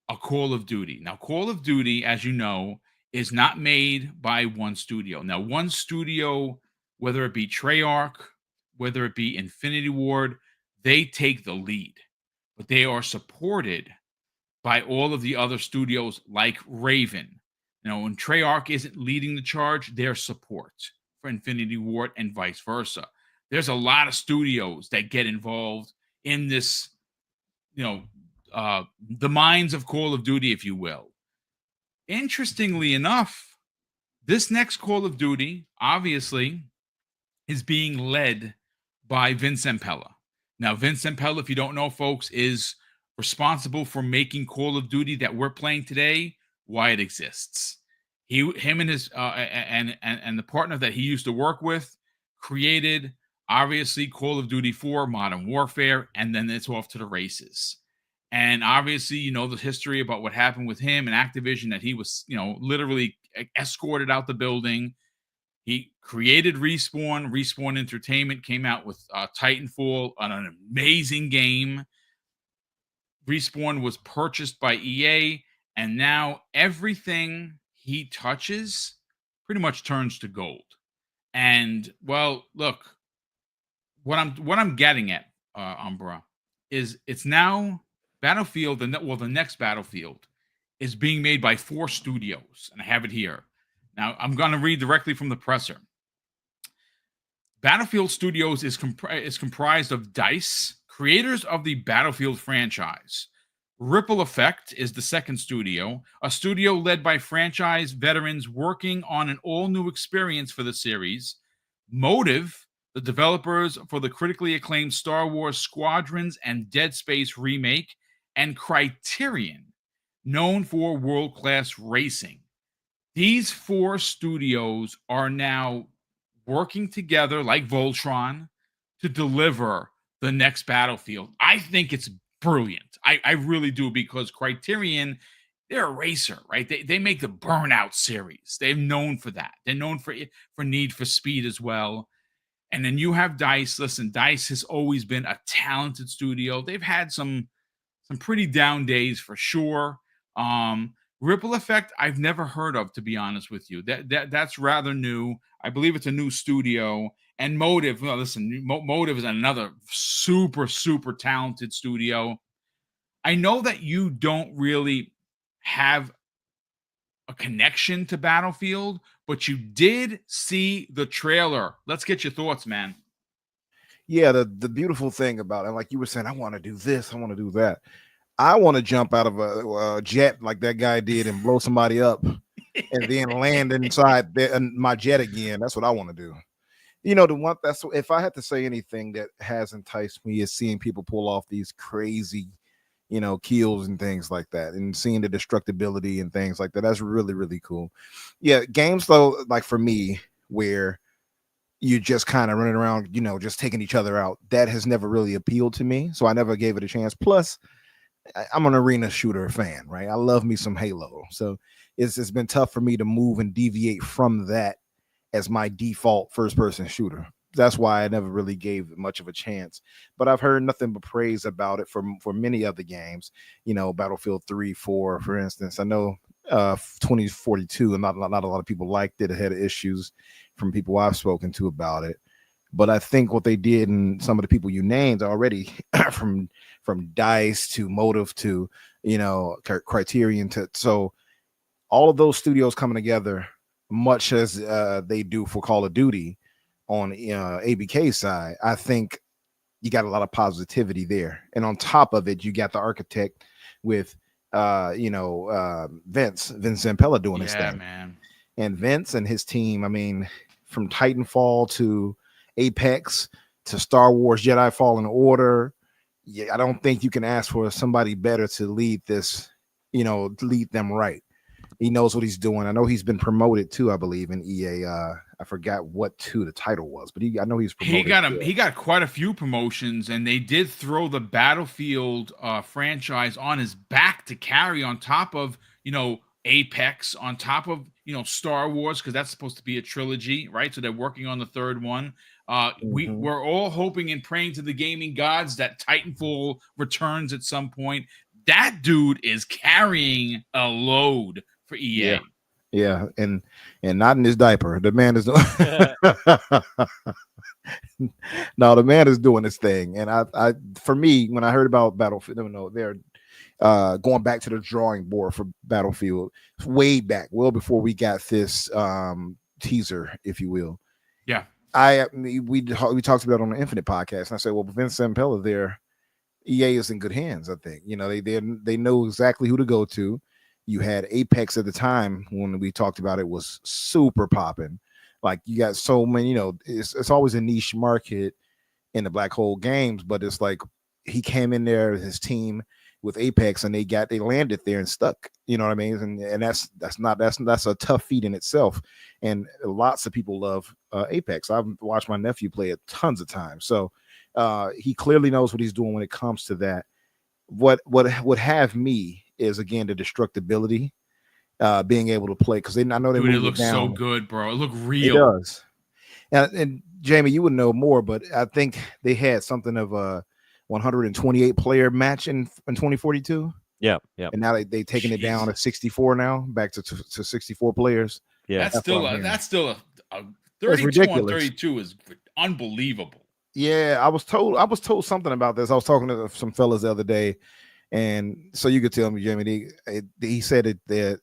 a Call of Duty. Now, Call of Duty, as you know, is not made by one studio. Now, one studio, whether it be Treyarch, whether it be Infinity Ward, they take the lead. But they are supported by all of the other studios like Raven. When Treyarch isn't leading the charge, their support for Infinity Ward and vice versa. There's a lot of studios that get involved in this, the minds of Call of Duty, if you will. Interestingly enough, this next Call of Duty, obviously, is being led by Vince Zampella. Now, Vince Zampella, if you don't know, folks, is responsible for making Call of Duty that we're playing today why it exists. Him and his and the partner that he used to work with created, obviously, Call of Duty 4, Modern Warfare, and then it's off to the races. And obviously, you know, the history about what happened with him and Activision, that he was, you know, literally escorted out the building. He created Respawn. Respawn Entertainment came out with Titanfall, an amazing game. Respawn was purchased by EA, and now everything he touches pretty much turns to gold. And well, look, what I'm getting at, Umbra, is it's now Battlefield, the next Battlefield is being made by 4 studios, and I have it here. Now I'm going to read directly from the presser. Battlefield Studios is comprised of DICE, creators of the Battlefield franchise. Ripple Effect is the second studio, a studio led by franchise veterans working on an all-new experience for the series. Motive, the developers for the critically acclaimed Star Wars Squadrons and Dead Space remake. And Criterion, known for world-class racing. These 4 studios are now working together like Voltron to deliver the next Battlefield. I think it's brilliant. I really do, because Criterion, they're a racer, right? They make the Burnout series. They're known for that. They're known for Need for Speed as well. And then you have DICE. Listen, DICE has always been a talented studio. They've had some pretty down days for sure. Ripple Effect, I've never heard of, to be honest with you. That's rather new. I believe it's a new studio. And Motive, well, listen, Motive is another super, super talented studio. I know that you don't really have a connection to Battlefield, but you did see the trailer. Let's get your thoughts, man. Yeah, the beautiful thing about it, like you were saying, I want to do this, I want to do that. I want to jump out of a jet like that guy did and blow somebody up and then land inside my jet again. That's what I want to do. You know, that's if I had to say anything that has enticed me is seeing people pull off these crazy, you know, kills and things like that, and seeing the destructibility and things like that. That's really, really cool. Yeah, games though, like for me, where you just kind of running around, you know, just taking each other out, that has never really appealed to me. So I never gave it a chance. Plus, I'm an arena shooter fan, right? I love me some Halo. So it's been tough for me to move and deviate from that as my default first person shooter. That's why I never really gave it much of a chance. But I've heard nothing but praise about it for many other games. You know, Battlefield 3, 4, for instance. I know 2042, and not a lot of people liked it. It had issues from people I've spoken to about it. But I think what they did, and some of the people you named already, from DICE to Motive to, you know, Criterion to, so all of those studios coming together, much as they do for Call of Duty on ABK side, I think you got a lot of positivity there. And on top of it, you got the architect with Vince Zampella doing his thing. Man. And Vince and his team, I mean, from Titanfall to Apex to Star Wars Jedi Fallen Order, yeah, I don't think you can ask for somebody better to lead this, you know, lead them right. He knows what he's doing. I know he's been promoted too, I believe, in EA. I forgot what the title was, but I know he's promoted. He got quite a few promotions, and they did throw the Battlefield franchise on his back to carry, on top of, you know, Apex, on top of, you know, Star Wars, because that's supposed to be a trilogy, right? So they're working on the third one. We're all hoping and praying to the gaming gods that Titanfall returns at some point. That dude is carrying a load for EA. Yeah, and not in his diaper. The man is no, the man is doing his thing. And I for me, when I heard about Battlefield, they're going back to the drawing board for Battlefield way back, well before we got this teaser, if you will. Yeah. We talked about it on the Infinite podcast, and I said, well, with Vince Zampella there, EA is in good hands. I think, you know, they know exactly who to go to. You had Apex at the time when we talked about it, was super popping. Like, you got so many, you know, it's always a niche market in the black hole games, but it's like he came in there, his team with Apex, and they landed there and stuck. You know what I mean? And that's a tough feat in itself. And lots of people love Apex. I've watched my nephew play it tons of times. So he clearly knows what he's doing when it comes to that. what would have me is again the destructibility, being able to play because I know they Dude, it moved it looks so down. good, bro. It looked It real. does. And Jamie, you would know more, but I think they had something of a 128 player match in 2042. Yeah, yeah, And now they taking it down to Jesus. 64 now, back to 64 players. yeah. That's still what I'm hearing. that's still a That's 32 on ridiculous. 32 is unbelievable. Yeah, I was told something about this. I was talking to some fellas the other day, and so you could tell me, Jamie. He said that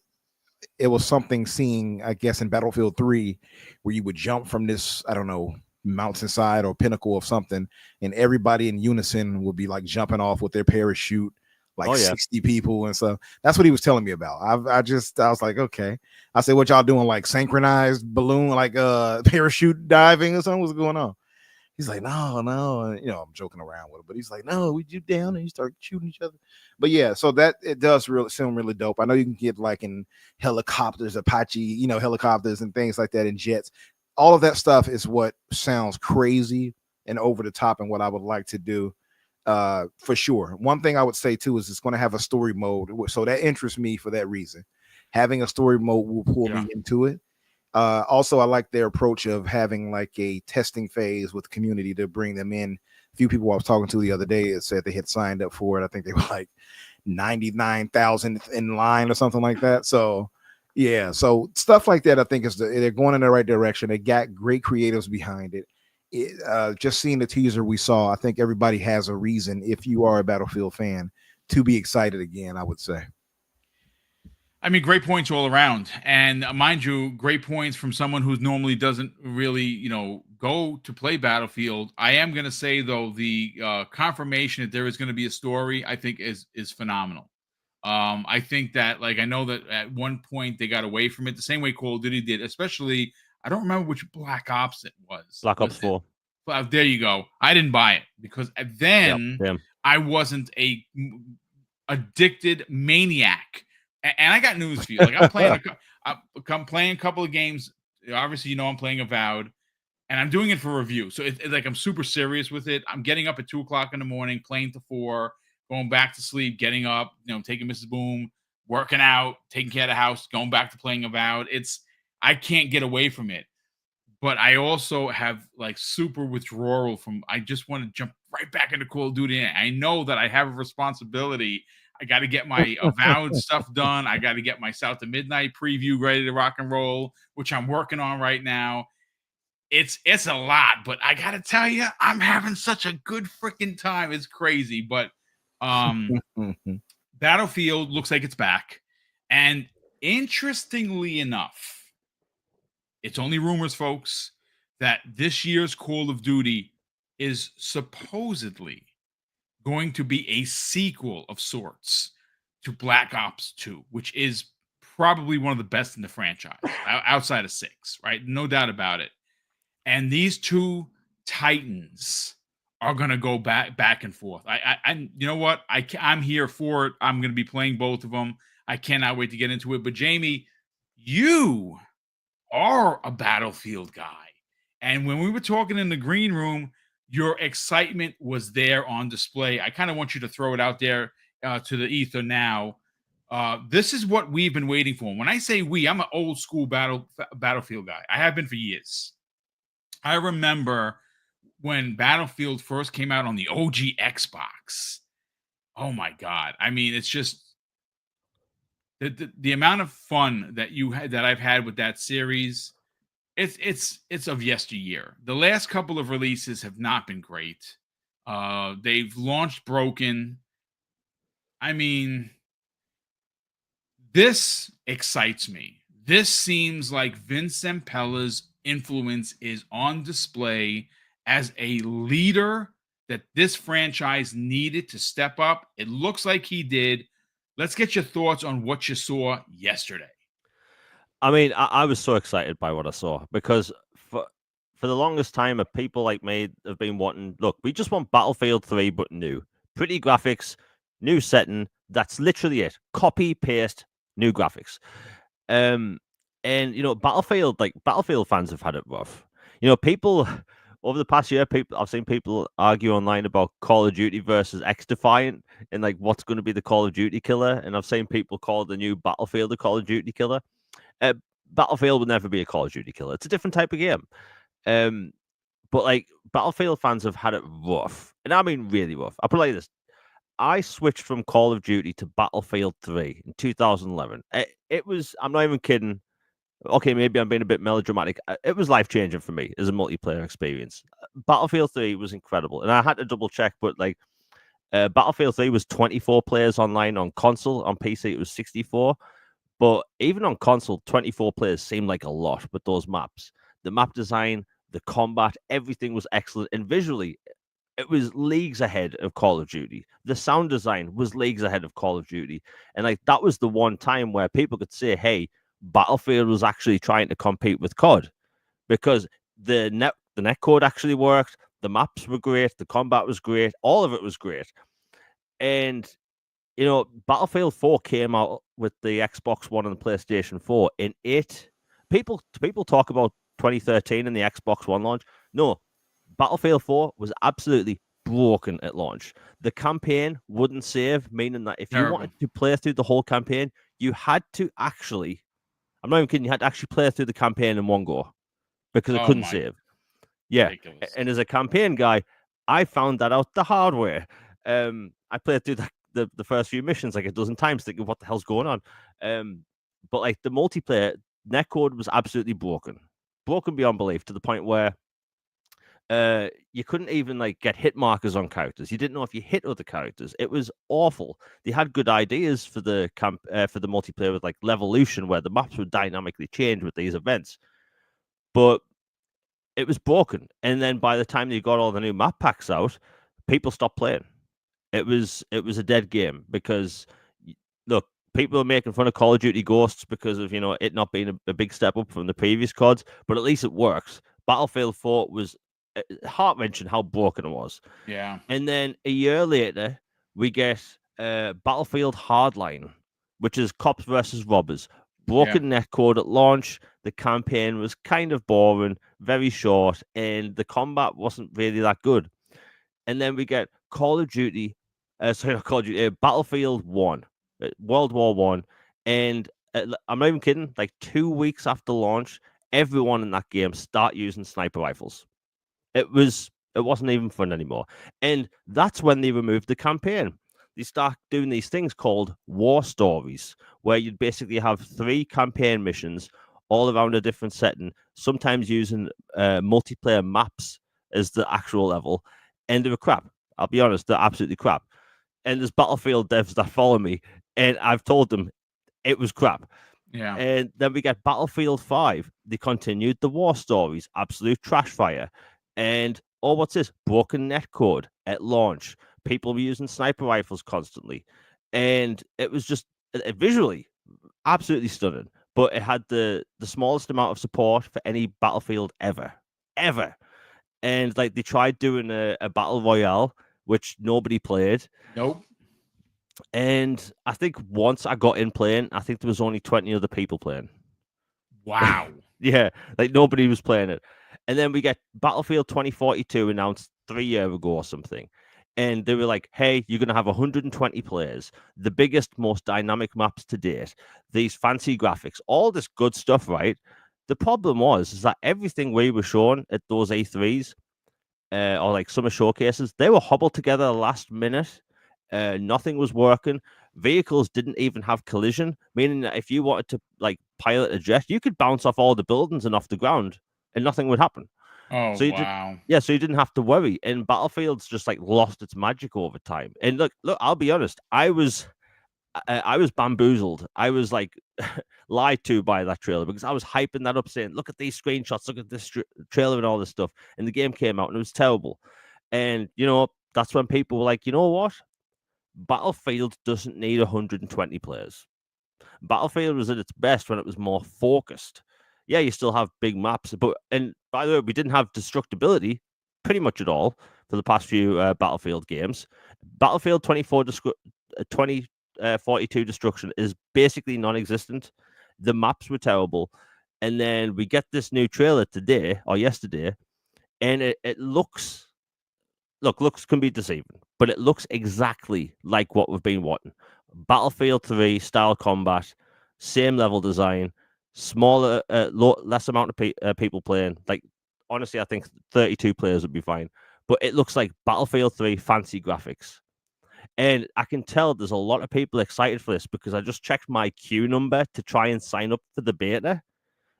it was something seen, I guess, in Battlefield 3, where you would jump from this, I don't know, mountainside or pinnacle of something, and everybody in unison would be like jumping off with their parachute, like 60 people and stuff. That's what he was telling me about. I was like, okay. I said, what y'all doing, like synchronized balloon, like parachute diving or something? What's going on? He's like, no. And, I'm joking around with him, but he's like, no, we you down and you start shooting each other. But yeah, so that it does really sound really dope. I know you can get like in helicopters, Apache, helicopters and things like that, in jets. All of that stuff is what sounds crazy and over the top, and what I would like to do, for sure. One thing I would say too is it's going to have a story mode, so that interests me for that reason. Having a story mode will pull me into it. Also, I like their approach of having like a testing phase with the community to bring them in. A few people I was talking to the other day said they had signed up for it. I think they were like 99,000 in line or something like that. So yeah, so stuff like that, I think they're going in the right direction. They got great creatives behind it. Just seeing the teaser we saw, I think everybody has a reason, if you are a Battlefield fan, to be excited again, I would say. I mean, great points all around. And mind you, great points from someone who normally doesn't really, go to play Battlefield. I am going to say, though, the confirmation that there is going to be a story, I think is phenomenal. I think that, like, I know that at one point they got away from it the same way Call of Duty did, especially, I don't remember which Black Ops it was. Black Ops 4. There you go. I didn't buy it because then Yep. I wasn't a addicted maniac. And I got news for you. Like, I'm playing a couple of games. Obviously, I'm playing Avowed, and I'm doing it for review. So it's like I'm super serious with it. I'm getting up at 2:00 in the morning, playing to 4, going back to sleep, getting up, taking Mrs. Boom, working out, taking care of the house, going back to playing Avowed. I can't get away from it. But I also have like super withdrawal from. I just want to jump right back into Call of Duty. I know that I have a responsibility. I got to get my Avowed stuff done. I got to get my South to Midnight preview ready to rock and roll, which I'm working on right now. It's a lot, but I got to tell you, I'm having such a good freaking time. It's crazy, but Battlefield looks like it's back. And interestingly enough, it's only rumors, folks, that this year's Call of Duty is supposedly going to be a sequel of sorts to Black Ops 2, which is probably one of the best in the franchise outside of 6, right? No doubt about it. And these two titans are going to go back and forth. I you know what? I'm here for it. I'm going to be playing both of them. I cannot wait to get into it. But Jamie, you are a Battlefield guy. And when we were talking in the green room, your excitement was there on display. I kind of want you to throw it out there to the ether now. This is what we've been waiting for. When I say we, I'm an old school Battlefield guy. I have been for years. I remember when Battlefield first came out on the OG Xbox. Oh my God. I mean, it's just the amount of fun that I've had with that series. It's of yesteryear. The last couple of releases have not been great. They've launched broken. I mean, this excites me. This seems like Vince Zampella's influence is on display as a leader that this franchise needed to step up. It looks like he did. Let's get your thoughts on what you saw yesterday. I mean, I was so excited by what I saw because for the longest time, people like me have been wanting, look, we just want Battlefield 3, but new. Pretty graphics, new setting. That's literally it. Copy, paste, new graphics. And, Battlefield fans have had it rough. People over the past year, I've seen people argue online about Call of Duty versus X Defiant and like what's going to be the Call of Duty killer. And I've seen people call the new Battlefield the Call of Duty killer. Battlefield will never be a Call of Duty killer. It's a different type of game. But like Battlefield fans have had it rough, and I mean really rough. I put it like this: I switched from Call of Duty to Battlefield 3 in 2011. It was, I'm not even kidding. Okay, maybe I'm being a bit melodramatic. It was life changing for me as a multiplayer experience. Battlefield 3 was incredible, and I had to double check, but like Battlefield 3 was 24 players online on console. On PC, it was 64. But even on console, 24 players seemed like a lot with those maps. The map design, the combat, everything was excellent. And visually, it was leagues ahead of Call of Duty. The sound design was leagues ahead of Call of Duty. And like that was the one time where people could say, hey, Battlefield was actually trying to compete with COD because the net code actually worked. The maps were great. The combat was great. All of it was great. And, you know, Battlefield 4 came out with the Xbox One and the PlayStation 4. And people talk about 2013 and the Xbox One launch. No, Battlefield 4 was absolutely broken at launch. The campaign wouldn't save, meaning that if you wanted to play through the whole campaign, you had to actually, I'm not even kidding, you had to actually play through the campaign in one go because it couldn't save. Yeah. Ridiculous. And as a campaign guy, I found that out the hard way. I played through the first few missions like a dozen times thinking, what the hell's going on? But like the multiplayer, netcode was absolutely broken beyond belief to the point where you couldn't even like get hit markers on characters. You didn't know if you hit other characters. It was awful. They had good ideas for the multiplayer with like Levolution, where the maps would dynamically change with these events, but it was broken. And then by the time they got all the new map packs out, people stopped playing. It was a dead game because look, people are making fun of Call of Duty Ghosts because of, you know, it not being a big step up from the previous CODs, but at least it works. Battlefield 4 was heart-wrenching how broken it was. Yeah. And then a year later, we get Battlefield Hardline, which is cops versus robbers. Broken netcode at launch. The campaign was kind of boring, very short, and the combat wasn't really that good. And then we get Call of Duty, Battlefield 1, World War 1, and I'm not even kidding, like 2 weeks after launch, everyone in that game start using sniper rifles. It wasn't even fun anymore. And that's when they removed the campaign. They start doing these things called war stories, where you'd basically have 3 campaign missions all around a different setting, sometimes using multiplayer maps as the actual level. And they were crap. I'll be honest, they're absolutely crap. And there's Battlefield devs that follow me, and I've told them it was crap. Yeah. And then we get Battlefield 5. They continued the war stories, absolute trash fire. And, oh, what's this? Broken netcode at launch. People were using sniper rifles constantly. And it was just visually absolutely stunning. But it had the smallest amount of support for any Battlefield ever. And like they tried doing a battle royale, which nobody played. Nope. And I think once I got in playing, I think there was only 20 other people playing. Wow. Yeah, like nobody was playing it. And then we get Battlefield 2042 announced 3 years ago or something. And they were like, hey, you're going to have 120 players, the biggest, most dynamic maps to date, these fancy graphics, all this good stuff, right? The problem is that everything we were shown at those A3s or like summer showcases, they were hobbled together last minute. Nothing was working. Vehicles didn't even have collision, meaning that if you wanted to like pilot a jet, you could bounce off all the buildings and off the ground and nothing would happen. Oh, so wow. So you didn't have to worry. And Battlefield's just like lost its magic over time. And look, I'll be honest, I was bamboozled. I was like lied to by that trailer because I was hyping that up, saying, look at these screenshots, look at this trailer and all this stuff. And the game came out and it was terrible. And, you know, that's when people were like, you know what? Battlefield doesn't need 120 players. Battlefield was at its best when it was more focused. Yeah, you still have big maps, and by the way, we didn't have destructibility pretty much at all for the past few Battlefield games. Battlefield 2042 destruction is basically non-existent. The maps were terrible. And then we get this new trailer today or yesterday, and it looks looks can be deceiving, but it looks exactly like what we've been wanting. Battlefield 3 style combat, same level design, smaller, less amount of people playing. Like, honestly, I think 32 players would be fine. But it looks like Battlefield 3 fancy graphics. And I can tell there's a lot of people excited for this because I just checked my queue number to try and sign up for the beta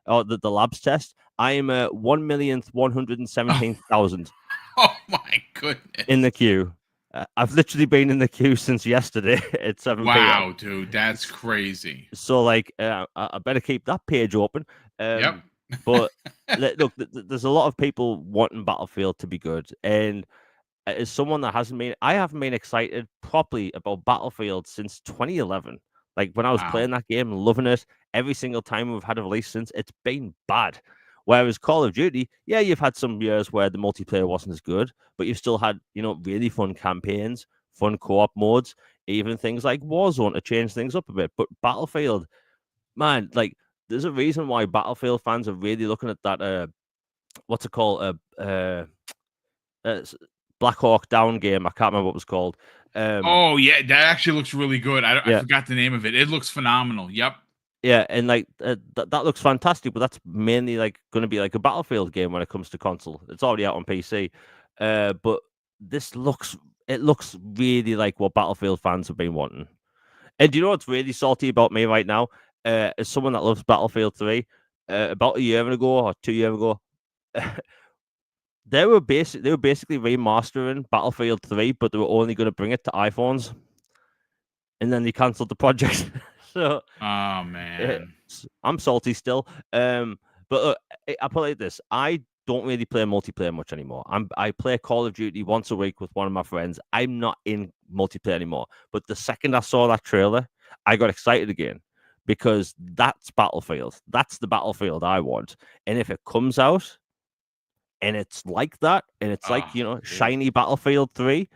or the labs test. I am 1,117,000 Oh my goodness. in the queue. I've literally been in the queue since yesterday at 7 p.m. Wow, dude, that's crazy. So, like, I better keep that page open. Yep. But look, there's a lot of people wanting Battlefield to be good, and as someone that I haven't been excited properly about Battlefield since 2011. Like, when I was Wow. playing that game, loving it every single time we've had a release since, it's been bad. Whereas Call of Duty, yeah, you've had some years where the multiplayer wasn't as good, but you've still had, really fun campaigns, fun co-op modes, even things like Warzone to change things up a bit. But Battlefield, man, like, there's a reason why Battlefield fans are really looking at that. What's it called? Black Hawk Down game. I can't remember what it was called. Oh yeah, that actually looks really good. I Yeah. forgot the name of it. It looks phenomenal. Yep. Yeah, and like that looks fantastic, but that's mainly like going to be like a Battlefield game when it comes to console. It's already out on PC, but this looks really like what Battlefield fans have been wanting. And do you know what's really salty about me right now? As someone that loves Battlefield 3, about a year ago or 2 years ago, they were basically remastering Battlefield 3, but they were only going to bring it to iPhones, and then they cancelled the project. So, oh man, I'm salty still. But look, I put it like this: I don't really play multiplayer much anymore. I play Call of Duty once a week with one of my friends. I'm not in multiplayer anymore. But the second I saw that trailer, I got excited again because that's Battlefield. That's the Battlefield I want. And if it comes out and it's like that, and it's like, dude. shiny Battlefield 3.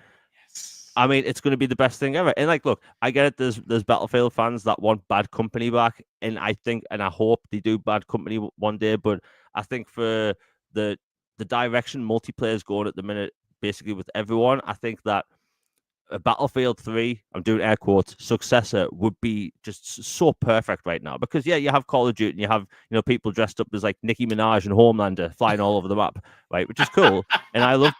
Yes. I mean, it's going to be the best thing ever. And like, look, I get it. There's Battlefield fans that want Bad Company back, and I think, and I hope they do Bad Company one day. But I think for the direction multiplayer is going at the minute, basically with everyone, I think that a Battlefield 3, I'm doing air quotes, successor would be just so perfect right now. Because yeah, you have Call of Duty, and you have people dressed up as like Nicki Minaj and Homelander flying all over the map, right? Which is cool. And I love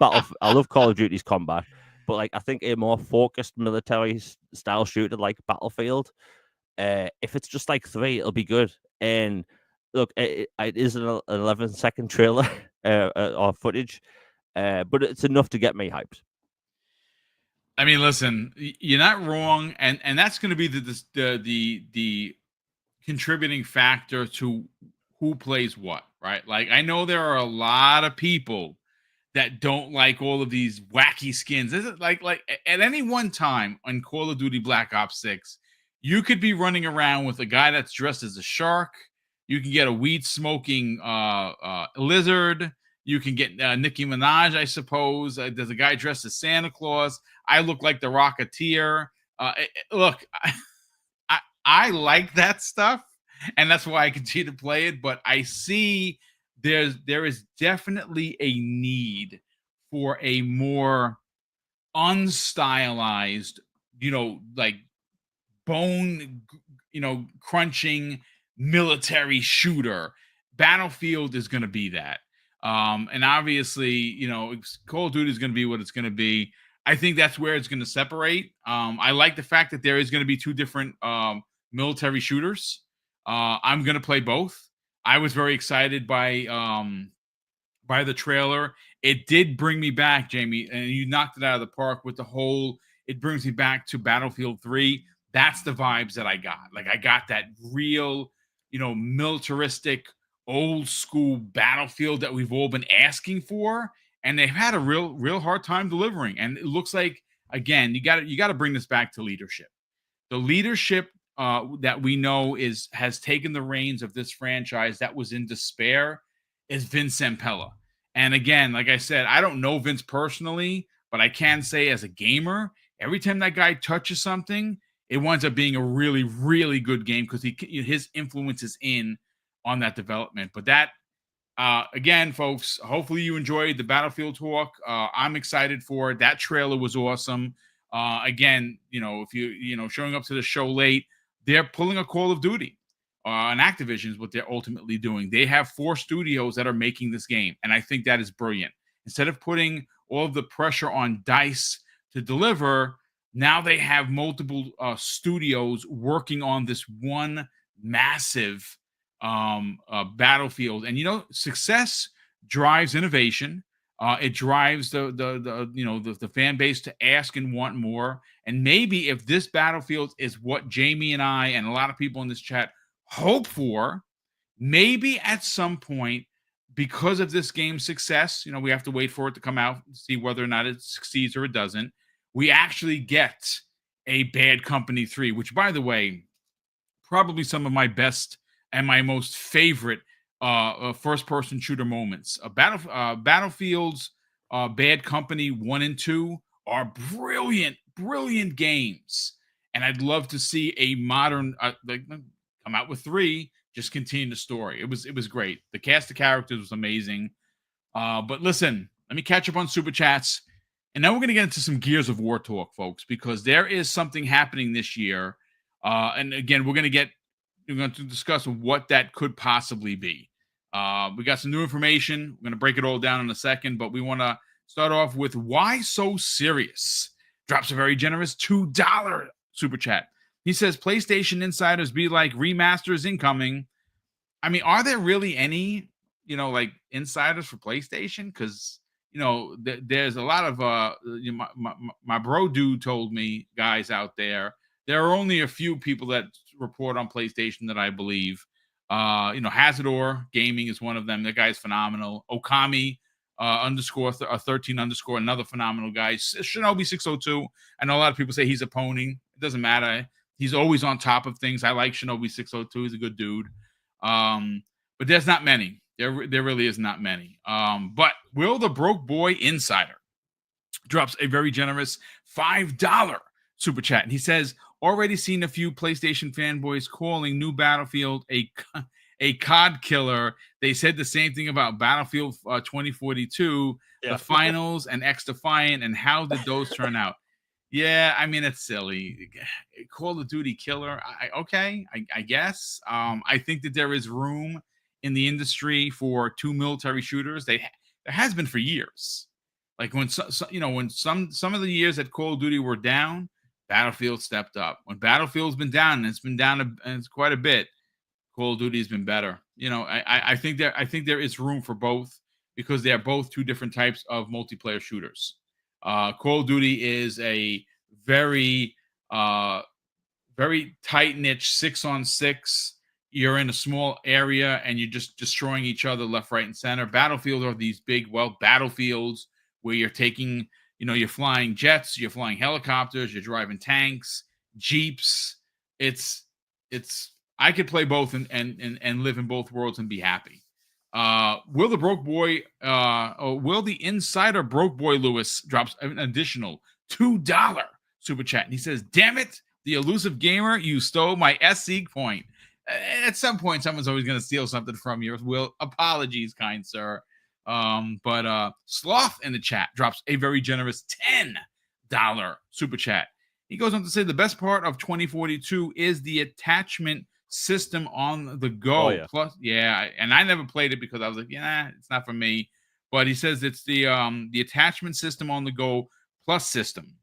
Call of Duty's combat. But like, I think a more focused military style shooter like Battlefield, if it's just like 3, it'll be good. And look, it is an 11-second trailer or footage, but it's enough to get me hyped. I mean, listen, you're not wrong, and that's going to be the contributing factor to who plays what, right? Like, I know there are a lot of people that don't like all of these wacky skins. Is it like at any one time on Call of Duty Black Ops 6, you could be running around with a guy that's dressed as a shark. You can get a weed smoking lizard. You can get Nicki Minaj, I suppose. There's a guy dressed as Santa Claus. I look like the Rocketeer. Look, I like that stuff, and that's why I continue to play it. But I see there is definitely a need for a more unstylized, like bone, crunching military shooter. Battlefield is going to be that. And obviously, Call of Duty is going to be what it's going to be. I think that's where it's going to separate. I like the fact that there is going to be 2 different military shooters. I'm going to play both. I was very excited by the trailer. It did bring me back, Jamie, and you knocked it out of the park with the whole. It brings me back to Battlefield 3. That's the vibes that I got. Like, I got that real, militaristic, old school Battlefield that we've all been asking for, and they've had a real hard time delivering. And it looks like, again, you got to bring this back to leadership. The leadership that we know has taken the reins of this franchise that was in despair is Vince Zampella. And again, like I said, I don't know Vince personally, but I can say as a gamer, every time that guy touches something, it winds up being a really, really good game because his influence is in on that development. But that Again, folks, hopefully you enjoyed the Battlefield talk. I'm excited for it. That trailer was awesome. Again, if you showing up to the show late, they're pulling a Call of Duty. And Activision is what they're ultimately doing. They have 4 studios that are making this game, and I think that is brilliant. Instead of putting all of the pressure on DICE to deliver, now they have multiple studios working on this one massive Battlefield. And success drives innovation. It drives the fan base to ask and want more. And maybe if this Battlefield is what Jamie and I and a lot of people in this chat hope for, maybe at some point, because of this game's success, we have to wait for it to come out and see whether or not it succeeds or it doesn't. We actually get a Bad Company 3, which, by the way, probably some of my best and my most favorite first-person shooter moments. Battlefield's Bad Company 1 and 2 are brilliant games. And I'd love to see a modern come out with 3, just continue the story. It was great. The cast of characters was amazing. But listen, let me catch up on Super Chats. And then we're going to get into some Gears of War talk, folks, because there is something happening this year. And again, we're going to discuss what that could possibly be. We got some new information. We're going to break it all down in a second, but we want to start off with Why So Serious? Drops a very generous $2 Super Chat. He says, PlayStation insiders be like, remasters incoming. I mean, are there really any, like insiders for PlayStation? Because, there's a lot of, my bro dude told me, guys out there are only a few people that report on PlayStation that I believe. Hazardor Gaming is one of them. That guy's phenomenal. Okami _13_ another phenomenal guy. Shinobi 602. I know a lot of people say he's a pony. It doesn't matter. He's always on top of things. I like Shinobi 602. He's a good dude. But there's not many. There really is not many. But Will the Broke Boy Insider drops a very generous $5 Super Chat. And he says, already seen a few PlayStation fanboys calling new Battlefield a COD killer. They said the same thing about Battlefield 2042, the finals, and X Defiant. And how did those turn out? Yeah, I mean, it's silly. Call of Duty killer. I guess. I think that there is room in the industry for 2 military shooters. There has been for years. Like when when some of the years that Call of Duty were down, Battlefield stepped up. When Battlefield's been down, and it's been down it's quite a bit, Call of Duty's been better. I think there is room for both because they are both 2 different types of multiplayer shooters. Call of Duty is a very tight niche 6-on-6. You're in a small area and you're just destroying each other left, right, and center. Battlefield are these big, battlefields where you're taking, you're flying jets, you're flying helicopters, you're driving tanks, jeeps. I could play both and live in both worlds and be happy. Will the Insider Broke Boy Lewis drops an additional $2 Super Chat. And he says, damn it, the elusive gamer, you stole my SC point. At some point, someone's always going to steal something from you. Will, apologies, kind sir. But Sloth in the chat drops a very generous $10 Super Chat. He goes on to say the best part of 2042 is the attachment system on the go. Plus, and I never played it because I was like, it's not for me. But he says it's the attachment system on the go plus system.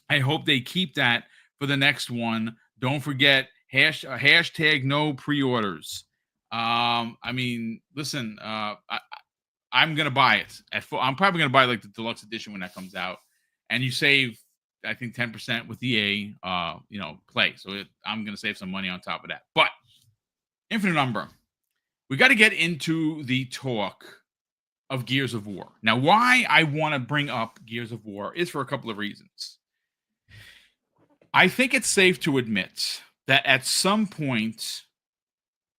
I hope they keep that for the next one. Don't forget hashtag no pre-orders. I mean, listen, I'm gonna buy it I'm probably gonna buy like the deluxe edition when that comes out, and you save, I think, 10% with EA, play. So I'm going to save some money on top of that. But infinite number, we got to get into the talk of Gears of War. Now, why I want to bring up Gears of War is for a couple of reasons. I think it's safe to admit that at some point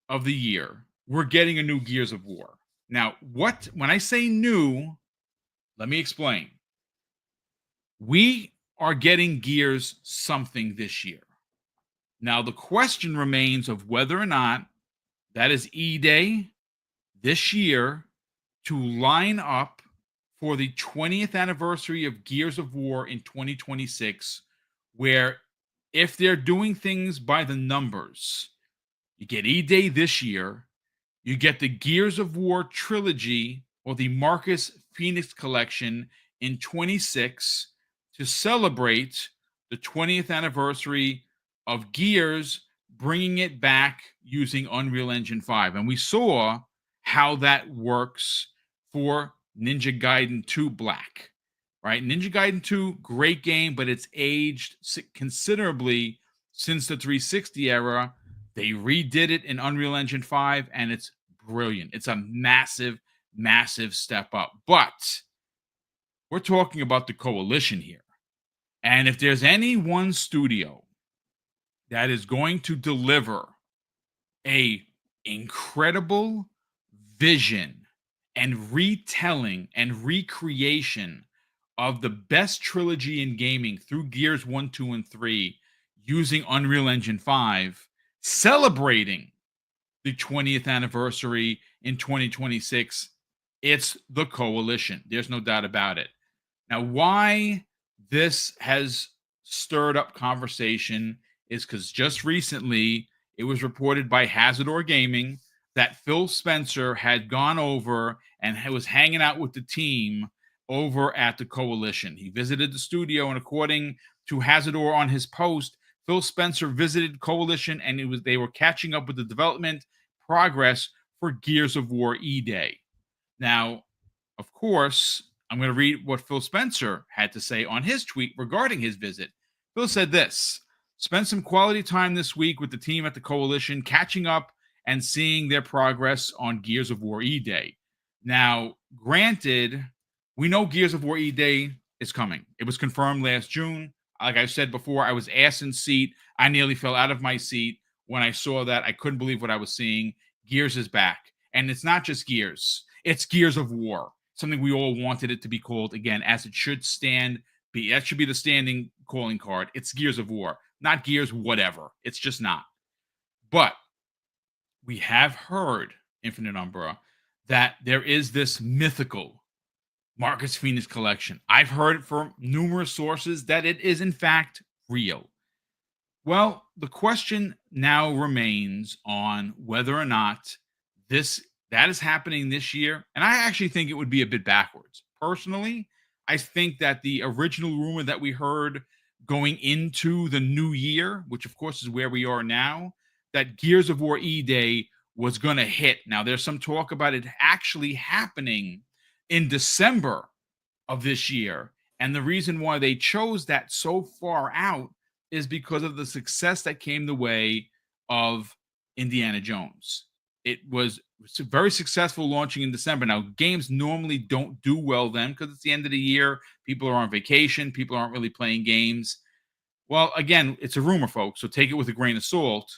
of the year, we're getting a new Gears of War. Now, when I say new, let me explain. We are getting Gears something this year. Now, the question remains of whether or not that is E-Day, this year to line up for the 20th anniversary of Gears of War in 2026, where if they're doing things by the numbers, you get E-Day this year, you get the Gears of War trilogy or the Marcus Fenix collection in 26 to celebrate the 20th anniversary of Gears, bringing it back using Unreal Engine 5. And we saw how that works for Ninja Gaiden 2 Black, right? Ninja Gaiden 2, great game, but it's aged considerably since the 360 era. They redid it in Unreal Engine 5, and it's brilliant. It's a massive, massive step up. But we're talking about the Coalition here. And if there's any one studio that is going to deliver a incredible vision and retelling and recreation of the best trilogy in gaming through Gears 1, 2, and 3 using Unreal Engine 5, celebrating the 20th anniversary in 2026, it's the Coalition. There's no doubt about it. Now, why this has stirred up conversation is because just recently it was reported by Hazardor Gaming that Phil Spencer had gone over and was hanging out with the team over at the Coalition. He visited the studio, and according to Hazardor on his post, Phil Spencer visited Coalition, and they were catching up with the development progress for Gears of War E-Day. Now, of course, I'm going to read what Phil Spencer had to say on his tweet regarding his visit. Phil said this: spent some quality time this week with the team at the Coalition, catching up and seeing their progress on Gears of War E-Day. Now, granted, we know Gears of War E-Day is coming. It was confirmed last June. Like I said before, I was ass in seat. I nearly fell out of my seat when I saw that. I couldn't believe what I was seeing. Gears is back. And it's not just Gears. It's Gears of War. Something we all wanted it to be called, again, as it should stand. That should be the standing calling card. It's Gears of War, not Gears whatever. It's just not. But we have heard, Infinite Umbra, that there is this mythical Marcus Fenix collection. I've heard from numerous sources that it is, in fact, real. Well, the question now remains on whether or not that is happening this year. And I actually think it would be a bit backwards. Personally, I think that the original rumor that we heard going into the new year, which of course is where we are now, that Gears of War E-Day was going to hit. Now, there's some talk about it actually happening in December of this year. And the reason why they chose that so far out is because of the success that came the way of Indiana Jones. It was very successful launching in December. Now, games normally don't do well then because it's the end of the year. People are on vacation. People aren't really playing games. Well, again, it's a rumor, folks, so take it with a grain of salt.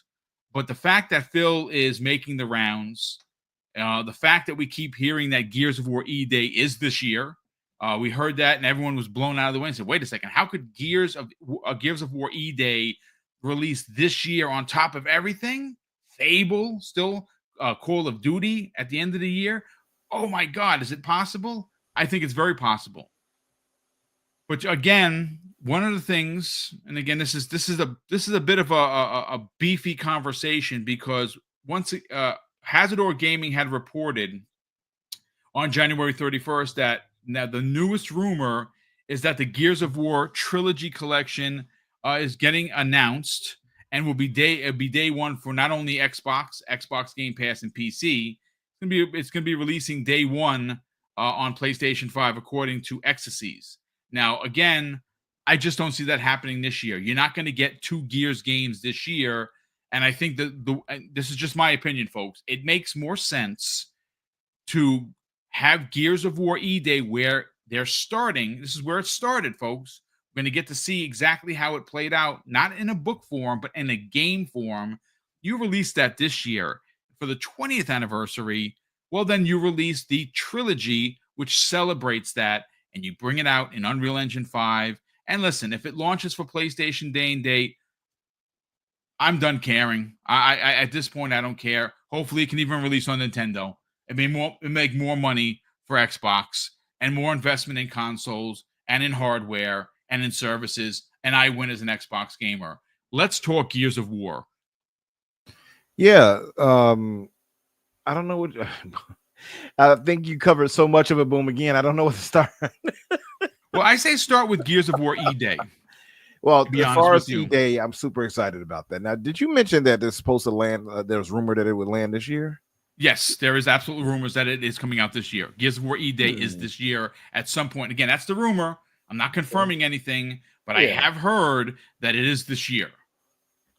But the fact that Phil is making the rounds, the fact that we keep hearing that Gears of War E-Day is this year, we heard that and everyone was blown out of the wind and said, wait a second, how could Gears of War E-Day release this year on top of everything? Fable, still Call of Duty at the end of the year? Oh my God, is it possible? I think it's very possible. But again, one of the things, and again, this is a bit of a beefy conversation because once Hazardor Gaming had reported on January 31st that now the newest rumor is that the Gears of War trilogy collection is getting announced and will be day one for not only Xbox Game Pass, and PC. It's gonna be releasing day one on PlayStation 5, according to Ecstasies. Now, again, I just don't see that happening this year. You're not going to get 2 Gears games this year, and I think that this is just my opinion, folks. It makes more sense to have Gears of War E-Day where they're starting. This is where it started, folks. We're going to get to see exactly how it played out, not in a book form, but in a game form. You released that this year for the 20th anniversary. Well, then you release the trilogy, which celebrates that, and you bring it out in Unreal Engine 5. And listen, if it launches for PlayStation day and date, I'm done caring. I at this point, I don't care. Hopefully, it can even release on Nintendo. and make more money for Xbox and more investment in consoles and in hardware and in services, and I win as an Xbox gamer. Let's talk Gears of War. Yeah, I don't know what. I think you covered so much of it, Boom. Again, I don't know what to start. Well, I say start with Gears of War E-Day. Well, To be as honest far with as you. E-Day, I'm super excited about that. Now, did you mention that it's supposed to land? There was rumor that it would land this year. Yes, there is absolutely rumors that it is coming out this year. Gears of War E-Day is this year at some point. Again, that's the rumor. I'm not confirming anything, but I have heard that it is this year.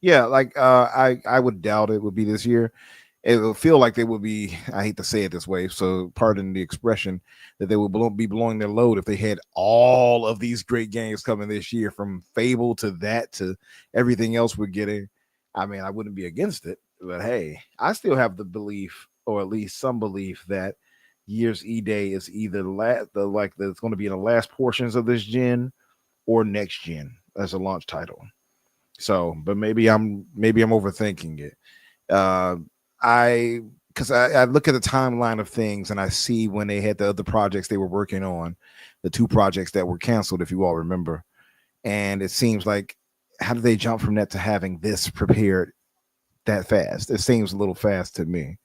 Yeah, like I would doubt it would be this year. It will feel like they would be. I hate to say it this way, so pardon the expression, that they would be blowing their load if they had all of these great games coming this year, from Fable to that to everything else we're getting. I mean, I wouldn't be against it, but hey, I still have the belief, or at least some belief, that Year's E-Day is either it's going to be in the last portions of this gen or next gen as a launch title. So, but maybe I'm overthinking it. I look at the timeline of things and I see when they had the other projects they were working on, the 2 projects that were canceled, if you all remember, and it seems like, how did they jump from that to having this prepared that fast? It seems a little fast to me.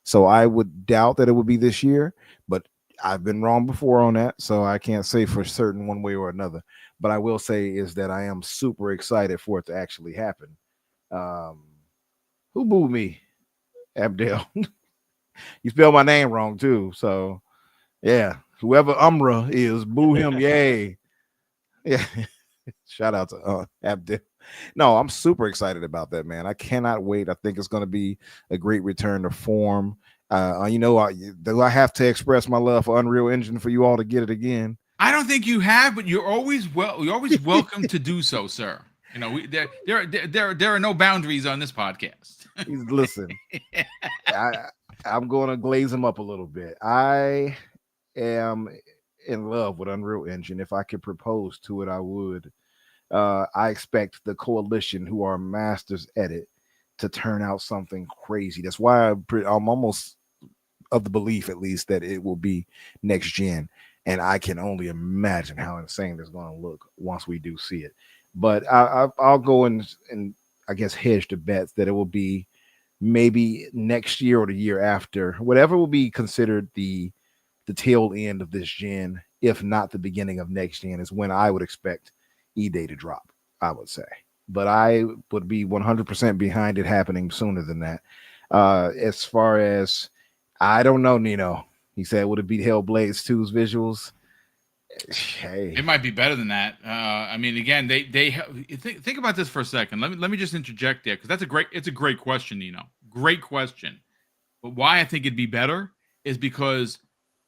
So I would doubt that it would be this year, but I've been wrong before on that, so I can't say for certain one way or another. But I will say is that I am super excited for it to actually happen. Who booed me? Abdel. You spelled my name wrong too. So yeah, whoever Umrah is, boo him. Yay. Yeah. Shout out to Abdel. No, I'm super excited about that, man. I cannot wait. I think it's going to be a great return to form. Do I have to express my love for Unreal Engine for you all to get it again? I don't think you have, but you're always welcome to do so, sir. You know, there are no boundaries on this podcast. Listen, I'm going to glaze him up a little bit. I am in love with Unreal Engine. If I could propose to it, I would. I expect the coalition, who are masters at it, to turn out something crazy. That's why I'm almost of the belief, at least, that it will be next gen. And I can only imagine how insane it's going to look once we do see it. But I'll go and I guess hedge the bets that it will be maybe next year or the year after, whatever will be considered the tail end of this gen, if not the beginning of next gen, is when I would expect E-Day to drop, I would say. But I would be 100% behind it happening sooner than that. As far as, I don't know, Nino. He said, would it be Hellblades 2's visuals? Hey, It might be better than that. I mean, again, they think about this for a second. Let me just interject there, because it's a great question, Nino. Great question. But why I think it'd be better is because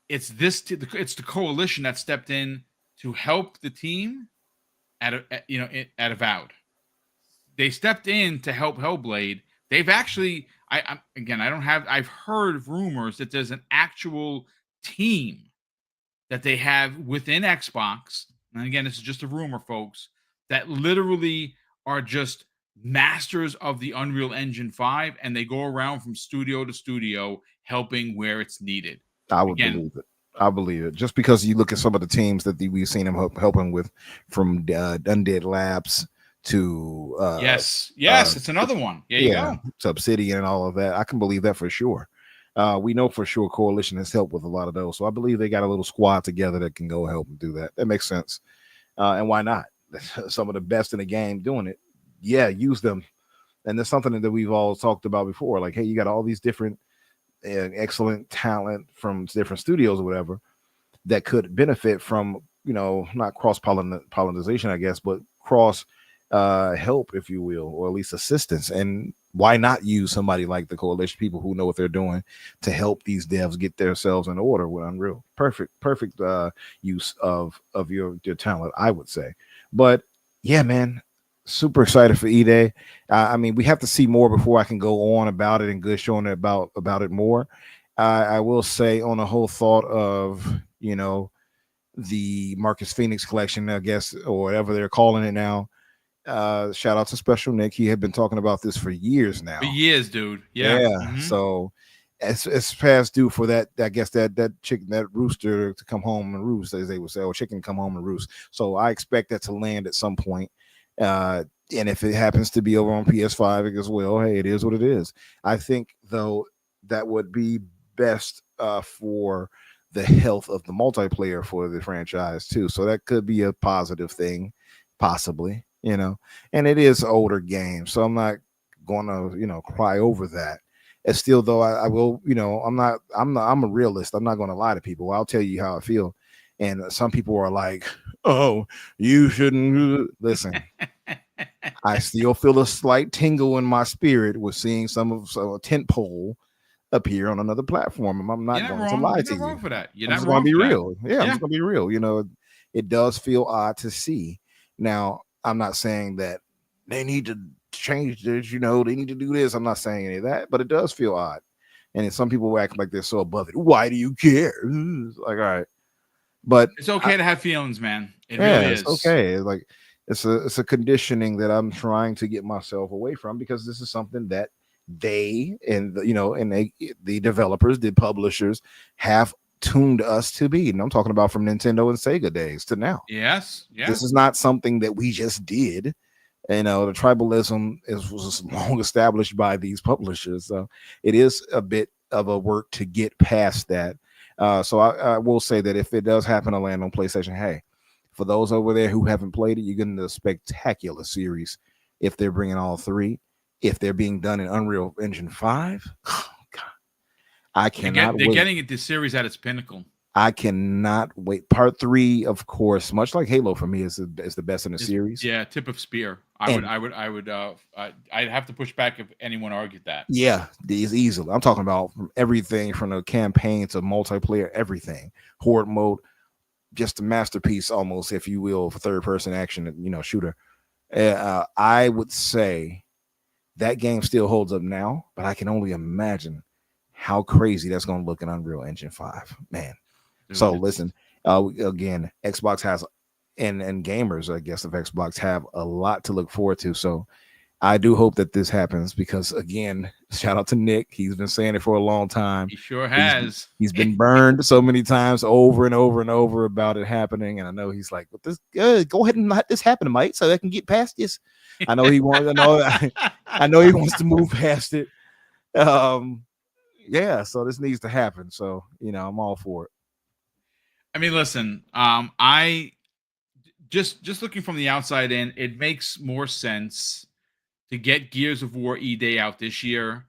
it's the coalition that stepped in to help the team at Avowed. They stepped in to help Hellblade. They've actually, I've heard rumors that there's an actual team that they have within Xbox. And again, this is just a rumor, folks, that literally are just masters of the Unreal Engine 5, and they go around from studio to studio helping where it's needed. I would believe it. I believe it. Just because you look at some of the teams that we've seen him helping with, from Undead Labs to yes, it's another one. There you go. To Obsidian and all of that. I can believe that for sure. We know for sure Coalition has helped with a lot of those. So I believe they got a little squad together that can go help them do that. That makes sense. And why not? Some of the best in the game doing it. Yeah, use them. And there's something that we've all talked about before. Like, hey, you got all these different excellent talent from different studios or whatever that could benefit from, not cross pollination, I guess, but cross help, if you will, or at least assistance. And why not use somebody like the Coalition, people who know what they're doing, to help these devs get themselves in order with Unreal? Perfect use of your talent, I would say. But yeah, man, super excited for E-Day. I mean, we have to see more before I can go on about it and good showing about it more. I will say, on the whole thought of, the Marcus Fenix collection, I guess, or whatever they're calling it now. Shout out to Special Nick. He had been talking about this for years now. For years, dude. Yeah. Mm-hmm. So it's past due for that. I guess that chicken, that rooster, to come home and roost, as they would say, or chicken come home and roost. So I expect that to land at some point. And if it happens to be over on PS5 as well, hey, it is what it is. I think though that would be best for the health of the multiplayer for the franchise too. So that could be a positive thing, possibly. And it is an older game, so I'm not gonna cry over that. It's still though I will, I'm a realist. I'm not gonna lie to people. I'll tell you how I feel. And some people are like, oh, you shouldn't listen. I still feel a slight tingle in my spirit with seeing some of a tent pole appear on another platform. And I'm not going to lie to you. You're not wrong for that. I'm just going to be real. Yeah, I'm just going to be real. It does feel odd to see. Now, I'm not saying that they need to change this, they need to do this. I'm not saying any of that, but it does feel odd. And some people act like they're so above it. Why do you care? It's like, all right. But it's okay to have feelings, man. It really is. It's okay. Like it's a conditioning that I'm trying to get myself away from, because this is something that they and the developers, the publishers have tuned us to be. And I'm talking about from Nintendo and Sega days to now. Yes. This is not something that we just did. The tribalism was long established by these publishers. So it is a bit of a work to get past that. So I will say that if it does happen to land on PlayStation, hey, for those over there who haven't played it, you're getting a spectacular series. If they're bringing all three, if they're being done in Unreal Engine 5, oh God, I cannot wait. They're getting it, this series at its pinnacle. I cannot wait. Part 3, of course, much like Halo for me, is the best in the series. Yeah, tip of spear. I'd have to push back if anyone argued that. Yeah, these easily. I'm talking about from everything from the campaign to multiplayer, everything. Horde mode, just a masterpiece almost, if you will, for third-person action, shooter. I would say that game still holds up now, but I can only imagine how crazy that's going to look in Unreal Engine 5, man. So listen, again, Xbox has, and gamers, I guess, of Xbox have a lot to look forward to. So I do hope that this happens, because again, shout out to Nick. He's been saying it for a long time. He sure has. He's been burned so many times over and over and over about it happening. And I know he's like, "But this, go ahead and let this happen, Mike, so I can get past this." I know he wants to know. I know he wants to move past it. Yeah. So this needs to happen. So I'm all for it. I mean, listen, I just looking from the outside in, it makes more sense to get Gears of War E-Day out this year,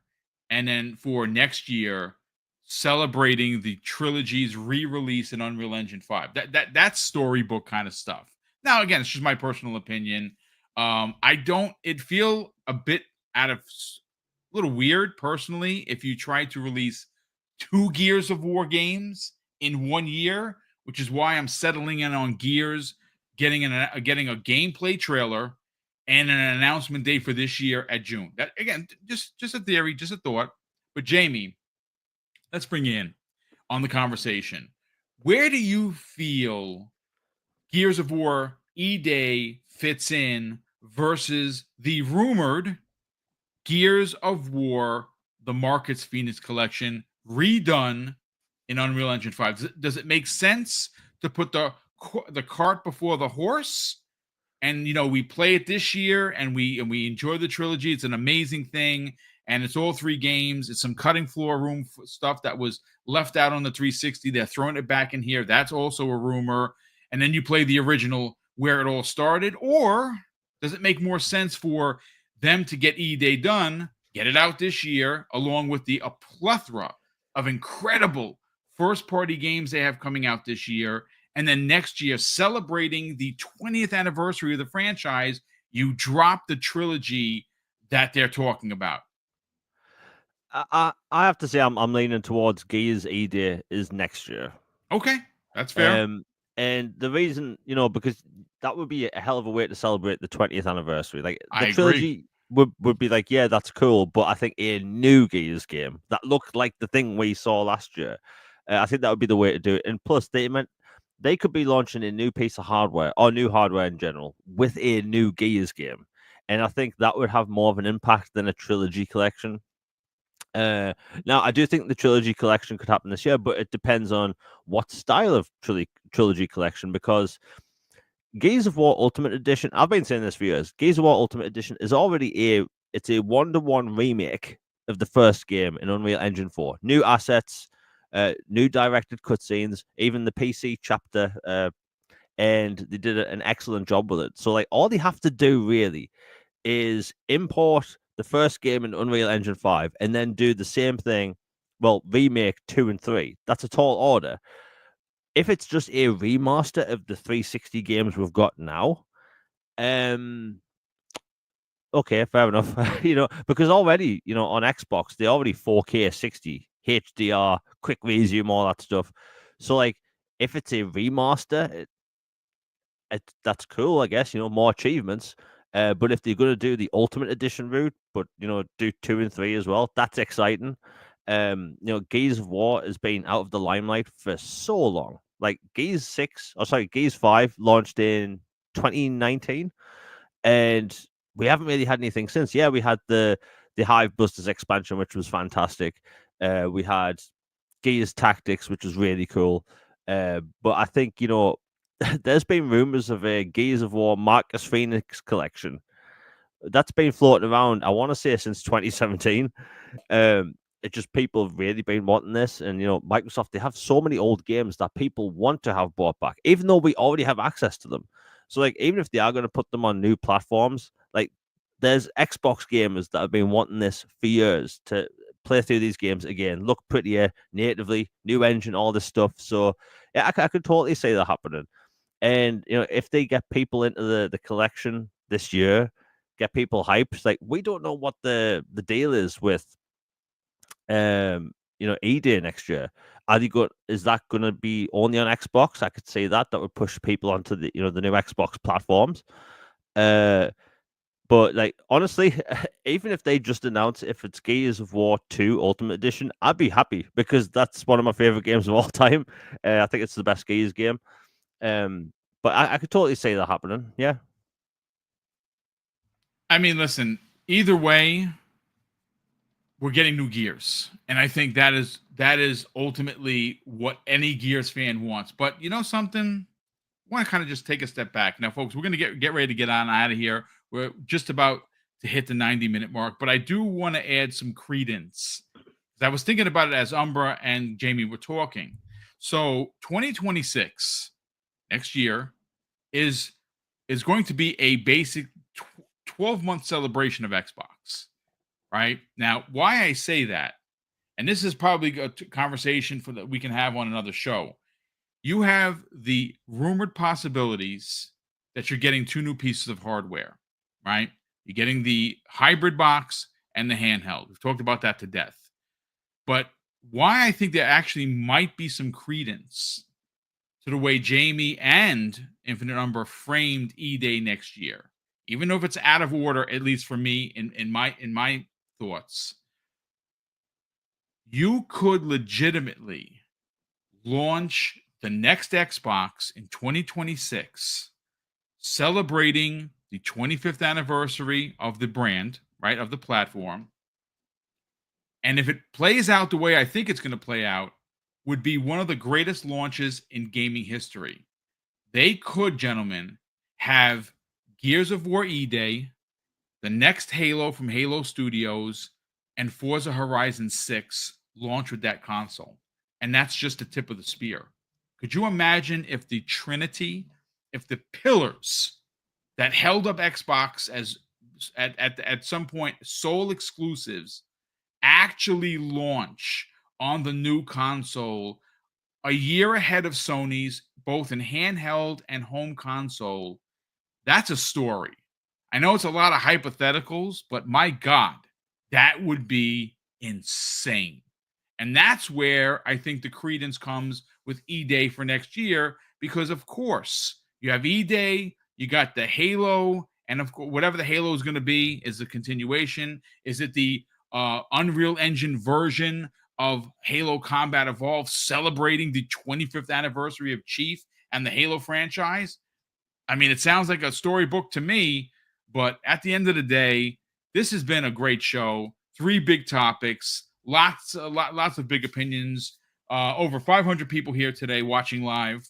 and then for next year, celebrating the trilogy's re-release in Unreal Engine 5. That's storybook kind of stuff. Now, again, it's just my personal opinion. It feel a bit a little weird personally if you try to release 2 Gears of War games in 1 year, which is why I'm settling in on Gears, getting a gameplay trailer and an announcement date for this year at June. That, again, just a theory, just a thought. But Jamie, let's bring you in on the conversation. Where do you feel Gears of War E-Day fits in versus the rumored Gears of War, the Marcus Fenix collection, redone in Unreal Engine 5? Does it make sense to put the cart before the horse? And we play it this year, and we enjoy the trilogy. It's an amazing thing, and it's all 3 games. It's some cutting floor room stuff that was left out on the 360. They're throwing it back in here. That's also a rumor. And then you play the original where it all started. Or does it make more sense for them to get E-Day done, get it out this year, along with a plethora of incredible first-party games they have coming out this year, and then next year, celebrating the 20th anniversary of the franchise, you drop the trilogy that they're talking about? I have to say I'm leaning towards Gears E-Day is next year. Okay, that's fair. And the reason, because that would be a hell of a way to celebrate the 20th anniversary. Like the agree. trilogy would be like, yeah, that's cool, but I think a new Gears game that looked like the thing we saw last year, I think that would be the way to do it. And plus, they could be launching a new piece of hardware or new hardware in general with a new Gears game. And I think that would have more of an impact than a trilogy collection. Now, I do think the trilogy collection could happen this year, but it depends on what style of trilogy collection, because Gears of War Ultimate Edition, I've been saying this for years, Gears of War Ultimate Edition is already it's a 1-to-1 remake of the first game in Unreal Engine 4. New assets, new directed cutscenes, even the PC chapter, and they did an excellent job with it. So, like, all they have to do really is import the first game in Unreal Engine 5 and then do the same thing, well, remake 2 and 3. That's a tall order. If it's just a remaster of the 360 games we've got now, okay, fair enough. Because already, on Xbox, they already 4K 60, HDR, quick resume, all that stuff. So, like, if it's a remaster, that's cool, I guess, more achievements. But if they're going to do the Ultimate Edition route, but, do 2 and 3 as well, that's exciting. Gears of War has been out of the limelight for so long. Like, Gears 5 launched in 2019, and we haven't really had anything since. Yeah, we had the Hive Busters expansion, which was fantastic. We had Gears Tactics, which was really cool. But I think, there's been rumors of a Gears of War Marcus Fenix collection that's been floating around, I want to say, since 2017. It's just people have really been wanting this, and Microsoft, they have so many old games that people want to have brought back, even though we already have access to them. So, like, even if they are going to put them on new platforms, like, there's Xbox gamers that have been wanting this for years to play through these games again, look prettier natively, new engine, all this stuff. So, yeah, I could totally see that happening. And if they get people into the collection this year, get people hyped, like, we don't know what the deal is with E-Day next year. Is that going to be only on Xbox? I could say that would push people onto the the new Xbox platforms. But, like, honestly, even if they just announce if it's Gears of War 2 Ultimate Edition, I'd be happy, because that's one of my favorite games of all time. I think it's the best Gears game. But I could totally see that happening. Yeah. I mean, listen, either way, we're getting new Gears. And I think that is ultimately what any Gears fan wants. But you know something? I want to kind of just take a step back. Now, folks, we're going to get ready to get on out of here. We're just about to hit the 90-minute mark, but I do want to add some credence. I was thinking about it as Umbra and Jamie were talking. So 2026, next year, is going to be a basic 12-month celebration of Xbox, right? Now, why I say that, and this is probably a conversation that we can have on another show. You have the rumored possibilities that you're getting 2 new pieces of hardware, right? You're getting the hybrid box and the handheld. We've talked about that to death. But why I think there actually might be some credence to the way Jamie and Infinite Number framed E-Day next year, even though if it's out of order, at least for me in my thoughts, you could legitimately launch the next Xbox in 2026, celebrating the 25th anniversary of the brand, right, of the platform. And if it plays out the way I think it's going to play out, would be one of the greatest launches in gaming history. They could, gentlemen, have Gears of War E-Day, the next Halo from Halo Studios, and Forza Horizon 6 launch with that console. And that's just the tip of the spear. Could you imagine if the Trinity, if the pillars that held up Xbox as at some point sole exclusives actually launch on the new console a year ahead of Sony's, both in handheld and home console? That's a story. I know it's a lot of hypotheticals, but my God, that would be insane. And that's where I think the credence comes with E-Day for next year, because of course you have E-Day, you got the Halo, and of course whatever the Halo is going to be is a continuation. Is it the Unreal Engine version of Halo Combat Evolved celebrating the 25th anniversary of Chief and the Halo franchise? I mean, it sounds like a storybook to me, but at the end of the day, this has been a great show. 3 big topics, lots of big opinions. Over 500 people here today watching live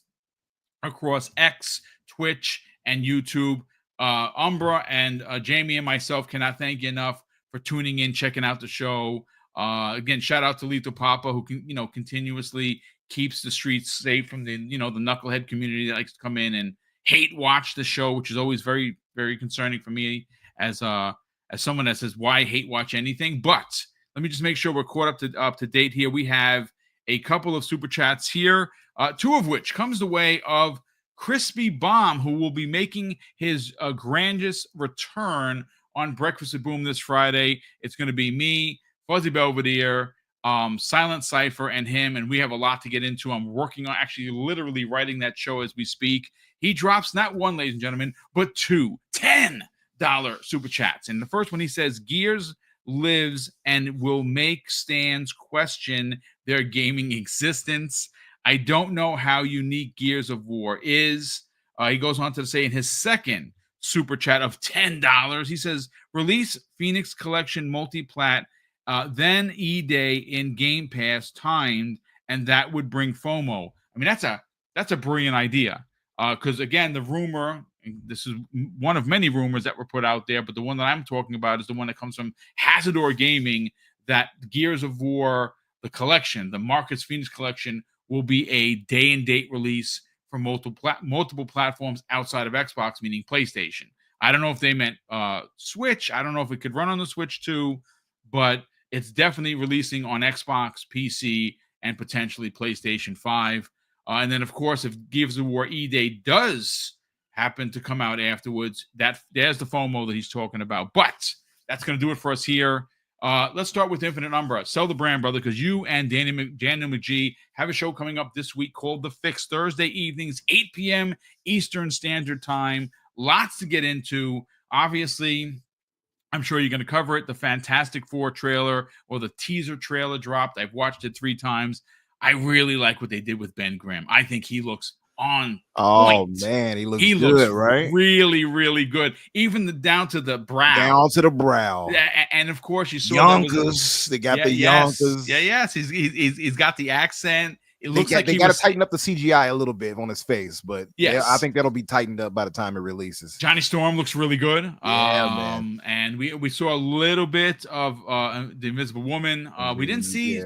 across X, Twitch, and YouTube. Umbra and Jamie and myself cannot thank you enough for tuning in, checking out the show. Again, shout out to Lito Papa, who continuously keeps the streets safe from the the knucklehead community that likes to come in and hate watch the show, which is always very, very concerning for me as someone that says why hate watch anything. But let me just make sure we're caught up to date here. We have a couple of super chats here, two of which comes the way of Crispy Bomb, who will be making his grandest return on Breakfast at Boom this Friday. It's going to be me, Fuzzy Belvedere, Silent Cypher, and him, and we have a lot to get into. I'm working on actually literally writing that show as we speak. He drops not one, ladies and gentlemen, but two $10 super chats. And the first one, he says, Gears lives and will make stands question their gaming existence. I don't know how unique Gears of War is. He goes on to say in his second super chat of $10, he says, release Fenix Collection multi-plat, then E-Day in Game Pass timed, and that would bring FOMO. I mean, that's a brilliant idea. Because again, the rumor, this is one of many rumors that were put out there, but the one that I'm talking about is the one that comes from Hazardor Gaming, that Gears of War, the collection, the Marcus Fenix collection, will be a day and date release for multiple platforms outside of Xbox, meaning PlayStation. I don't know if they meant Switch. I don't know if it could run on the Switch too, but it's definitely releasing on Xbox, PC, and potentially PlayStation 5. And then, of course, if Gears of War E-Day does happen to come out afterwards, there's the FOMO that he's talking about. But that's going to do it for us here. Let's start with Infinite Umbra. Sell the brand, brother, because you and Daniel McGee have a show coming up this week called The Fix, Thursday evenings, 8 p.m. Eastern Standard Time. Lots to get into. Obviously, I'm sure you're going to cover it. The Fantastic Four trailer, or the teaser trailer, dropped. I've watched it 3 times. I really like what they did with Ben Grimm. I think he looks on point. Man, he looks good, right? Really, really good. Even down to the brow. Down to the brow. And of course, you saw Yonkers. They got the Yonkers. Yes. He's got the accent. It looks like they got to tighten up the CGI a little bit on his face, but yes, I think that'll be tightened up by the time it releases. Johnny Storm looks really good. Man. And we saw a little bit of the Invisible Woman. We didn't see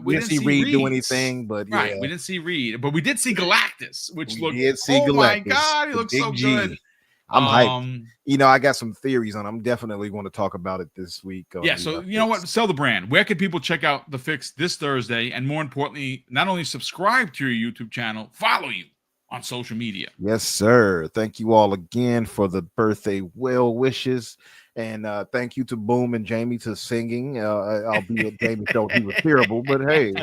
we didn't see Reed do anything, but right, we didn't see Reed, but we did see Galactus, which looked. My God, he looks so good. I'm hyped. I got some theories on. I'm definitely going to talk about it this week. So you know what? Sell the brand. Where can people check out The Fix this Thursday? And more importantly, not only subscribe to your YouTube channel, follow you on social media. Yes, sir. Thank you all again for the birthday well wishes. And thank you to Boom and Jamie to singing. Albeit Jamie felt he was terrible, but hey,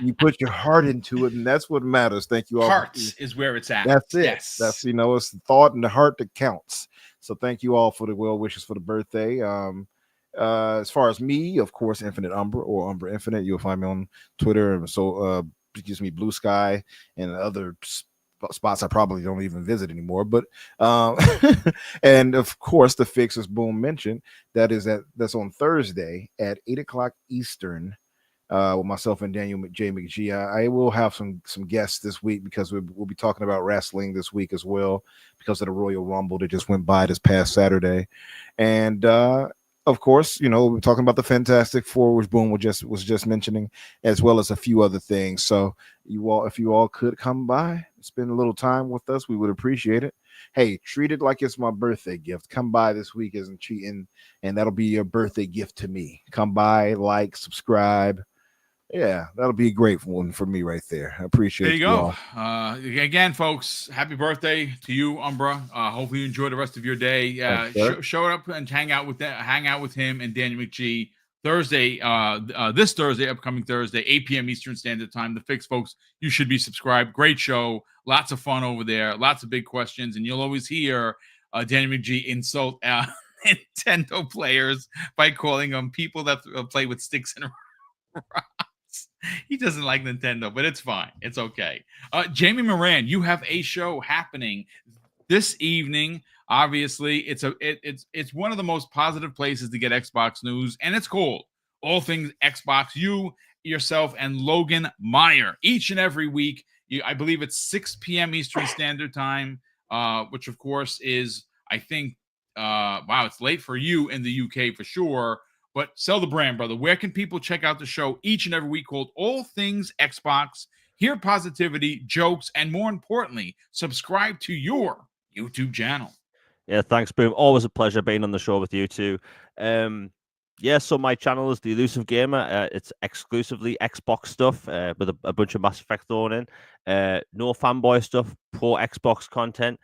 you put your heart into it, and that's what matters. Thank you all. Heart is where it's at. That's it. Yes. That's it's the thought and the heart that counts. So thank you all for the well wishes for the birthday. As far as me, of course, Infinite Umbra or Umbra Infinite. You'll find me on Twitter, and so Blue Sky and other spots I probably don't even visit anymore, but and of course The Fix, as Boom mentioned, that's on Thursday at 8:00 Eastern with myself and Daniel McGee. I will have some guests this week because we'll be talking about wrestling this week as well because of the Royal Rumble that just went by this past Saturday. And of course, we're talking about the Fantastic Four, which Boom was just mentioning, as well as a few other things. So if you all could come by, spend a little time with us, we would appreciate it. Hey, treat it like it's my birthday gift. Come by this week isn't cheating, and that'll be your birthday gift to me. Come by, like, subscribe. Yeah, that'll be a great one for me right there. I appreciate it. There you go. Again, folks, happy birthday to you, Umbra. Hopefully you enjoy the rest of your day. Show up and hang out with him and Daniel McGee Thursday, this Thursday, upcoming Thursday, 8 p.m. Eastern Standard Time. The Fix, folks, you should be subscribed. Great show. Lots of fun over there. Lots of big questions. And you'll always hear Daniel McGee insult Nintendo players by calling them people that play with sticks and rocks. He doesn't like Nintendo, but it's fine. It's okay. Jamie Moran, you have a show happening this evening. Obviously, it's one of the most positive places to get Xbox news, and it's called all things Xbox. You, yourself, and Logan Meyer each and every week. I believe it's 6 p.m. Eastern Standard Time, which of course is, I think, wow, it's late for you in the UK for sure. But sell the brand, brother. Where can people check out the show each and every week called All Things Xbox? Hear positivity, jokes, and more importantly, subscribe to your YouTube channel. Yeah, thanks, Boom. Always a pleasure being on the show with you two. Yeah, so my channel is The Elusive Gamer. It's exclusively Xbox stuff with a bunch of Mass Effect thrown in. No fanboy stuff, pro Xbox content.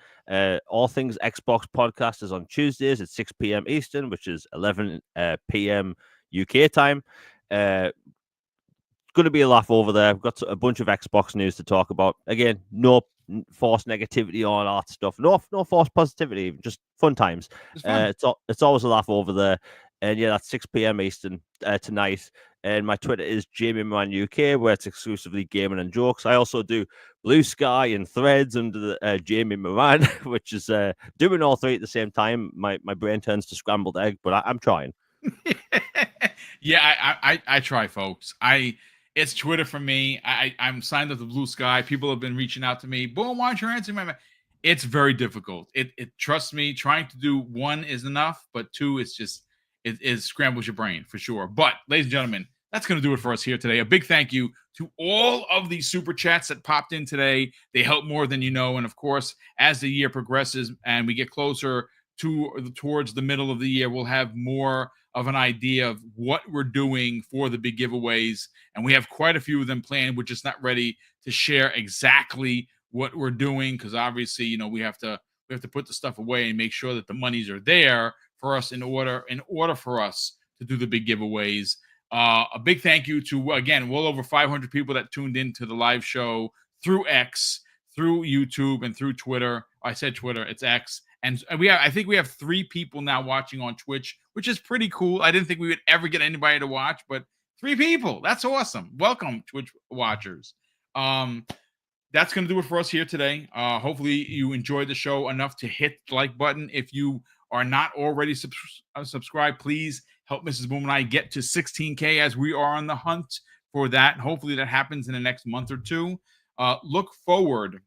All Things Xbox podcast is on Tuesdays at 6 p.m. Eastern, which is 11 p.m. UK time. Going to be a laugh over there. We've got a bunch of Xbox news to talk about. Again, no forced negativity on art stuff. No forced positivity. Just fun times. It's always a laugh over there. And yeah, that's 6 p.m. Eastern tonight. And my Twitter is Jamie Man UK, where it's exclusively gaming and jokes. I also do Blue Sky and Threads under the Jamie Moran, which is doing all three at the same time. My brain turns to scrambled egg, but I'm trying. Yeah, I try, folks. It's Twitter for me. I'm signed up to Blue Sky. People have been reaching out to me. Boom, why aren't you answering my? It's very difficult. It trust me. Trying to do one is enough, but two, it's just it scrambles your brain for sure. But ladies and gentlemen, that's going to do it for us here today. A big thank you to all of the super chats that popped in today. They help more than you know. And of course, as the year progresses and we get closer towards the middle of the year, we'll have more of an idea of what we're doing for the big giveaways. And we have quite a few of them planned. We're just not ready to share exactly what we're doing because obviously, you know, we have to put the stuff away and make sure that the monies are there for us in order for us to do the big giveaways. A big thank you to, again, well over 500 people that tuned into the live show through X, through YouTube, and through Twitter. I said Twitter, it's X. And I think we have 3 people now watching on Twitch, which is pretty cool. I didn't think we would ever get anybody to watch, but 3 people. That's awesome. Welcome, Twitch watchers. That's going to do it for us here today. Hopefully you enjoyed the show enough to hit the like button. If you are not already subscribed, please help Mrs. Boom and I get to 16K as we are on the hunt for that. Hopefully that happens in the next month or two. Look forward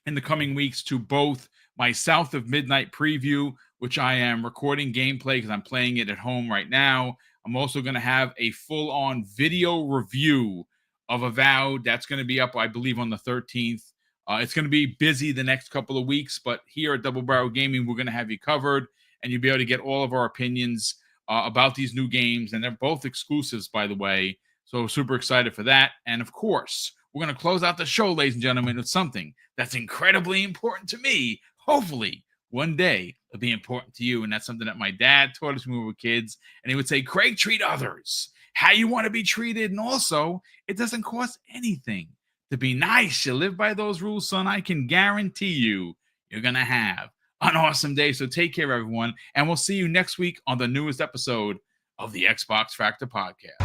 in the coming weeks to both my South of Midnight preview, which I am recording gameplay because I'm playing it at home right now. I'm also going to have a full-on video review of Avowed. That's going to be up, I believe, on the 13th. It's going to be busy the next couple of weeks, but here at Double Barrel Gaming, we're going to have you covered, and you'll be able to get all of our opinions about these new games, and they're both exclusives, by the way, so super excited for that. And, of course, we're going to close out the show, ladies and gentlemen, with something that's incredibly important to me. Hopefully, one day, it'll be important to you, and that's something that my dad taught us when we were kids, and he would say, Craig, treat others how you want to be treated, and also, it doesn't cost anything to be nice. You live by those rules, son. I can guarantee you're going to have an awesome day. So take care, everyone. And we'll see you next week on the newest episode of the Xbox Factor Podcast.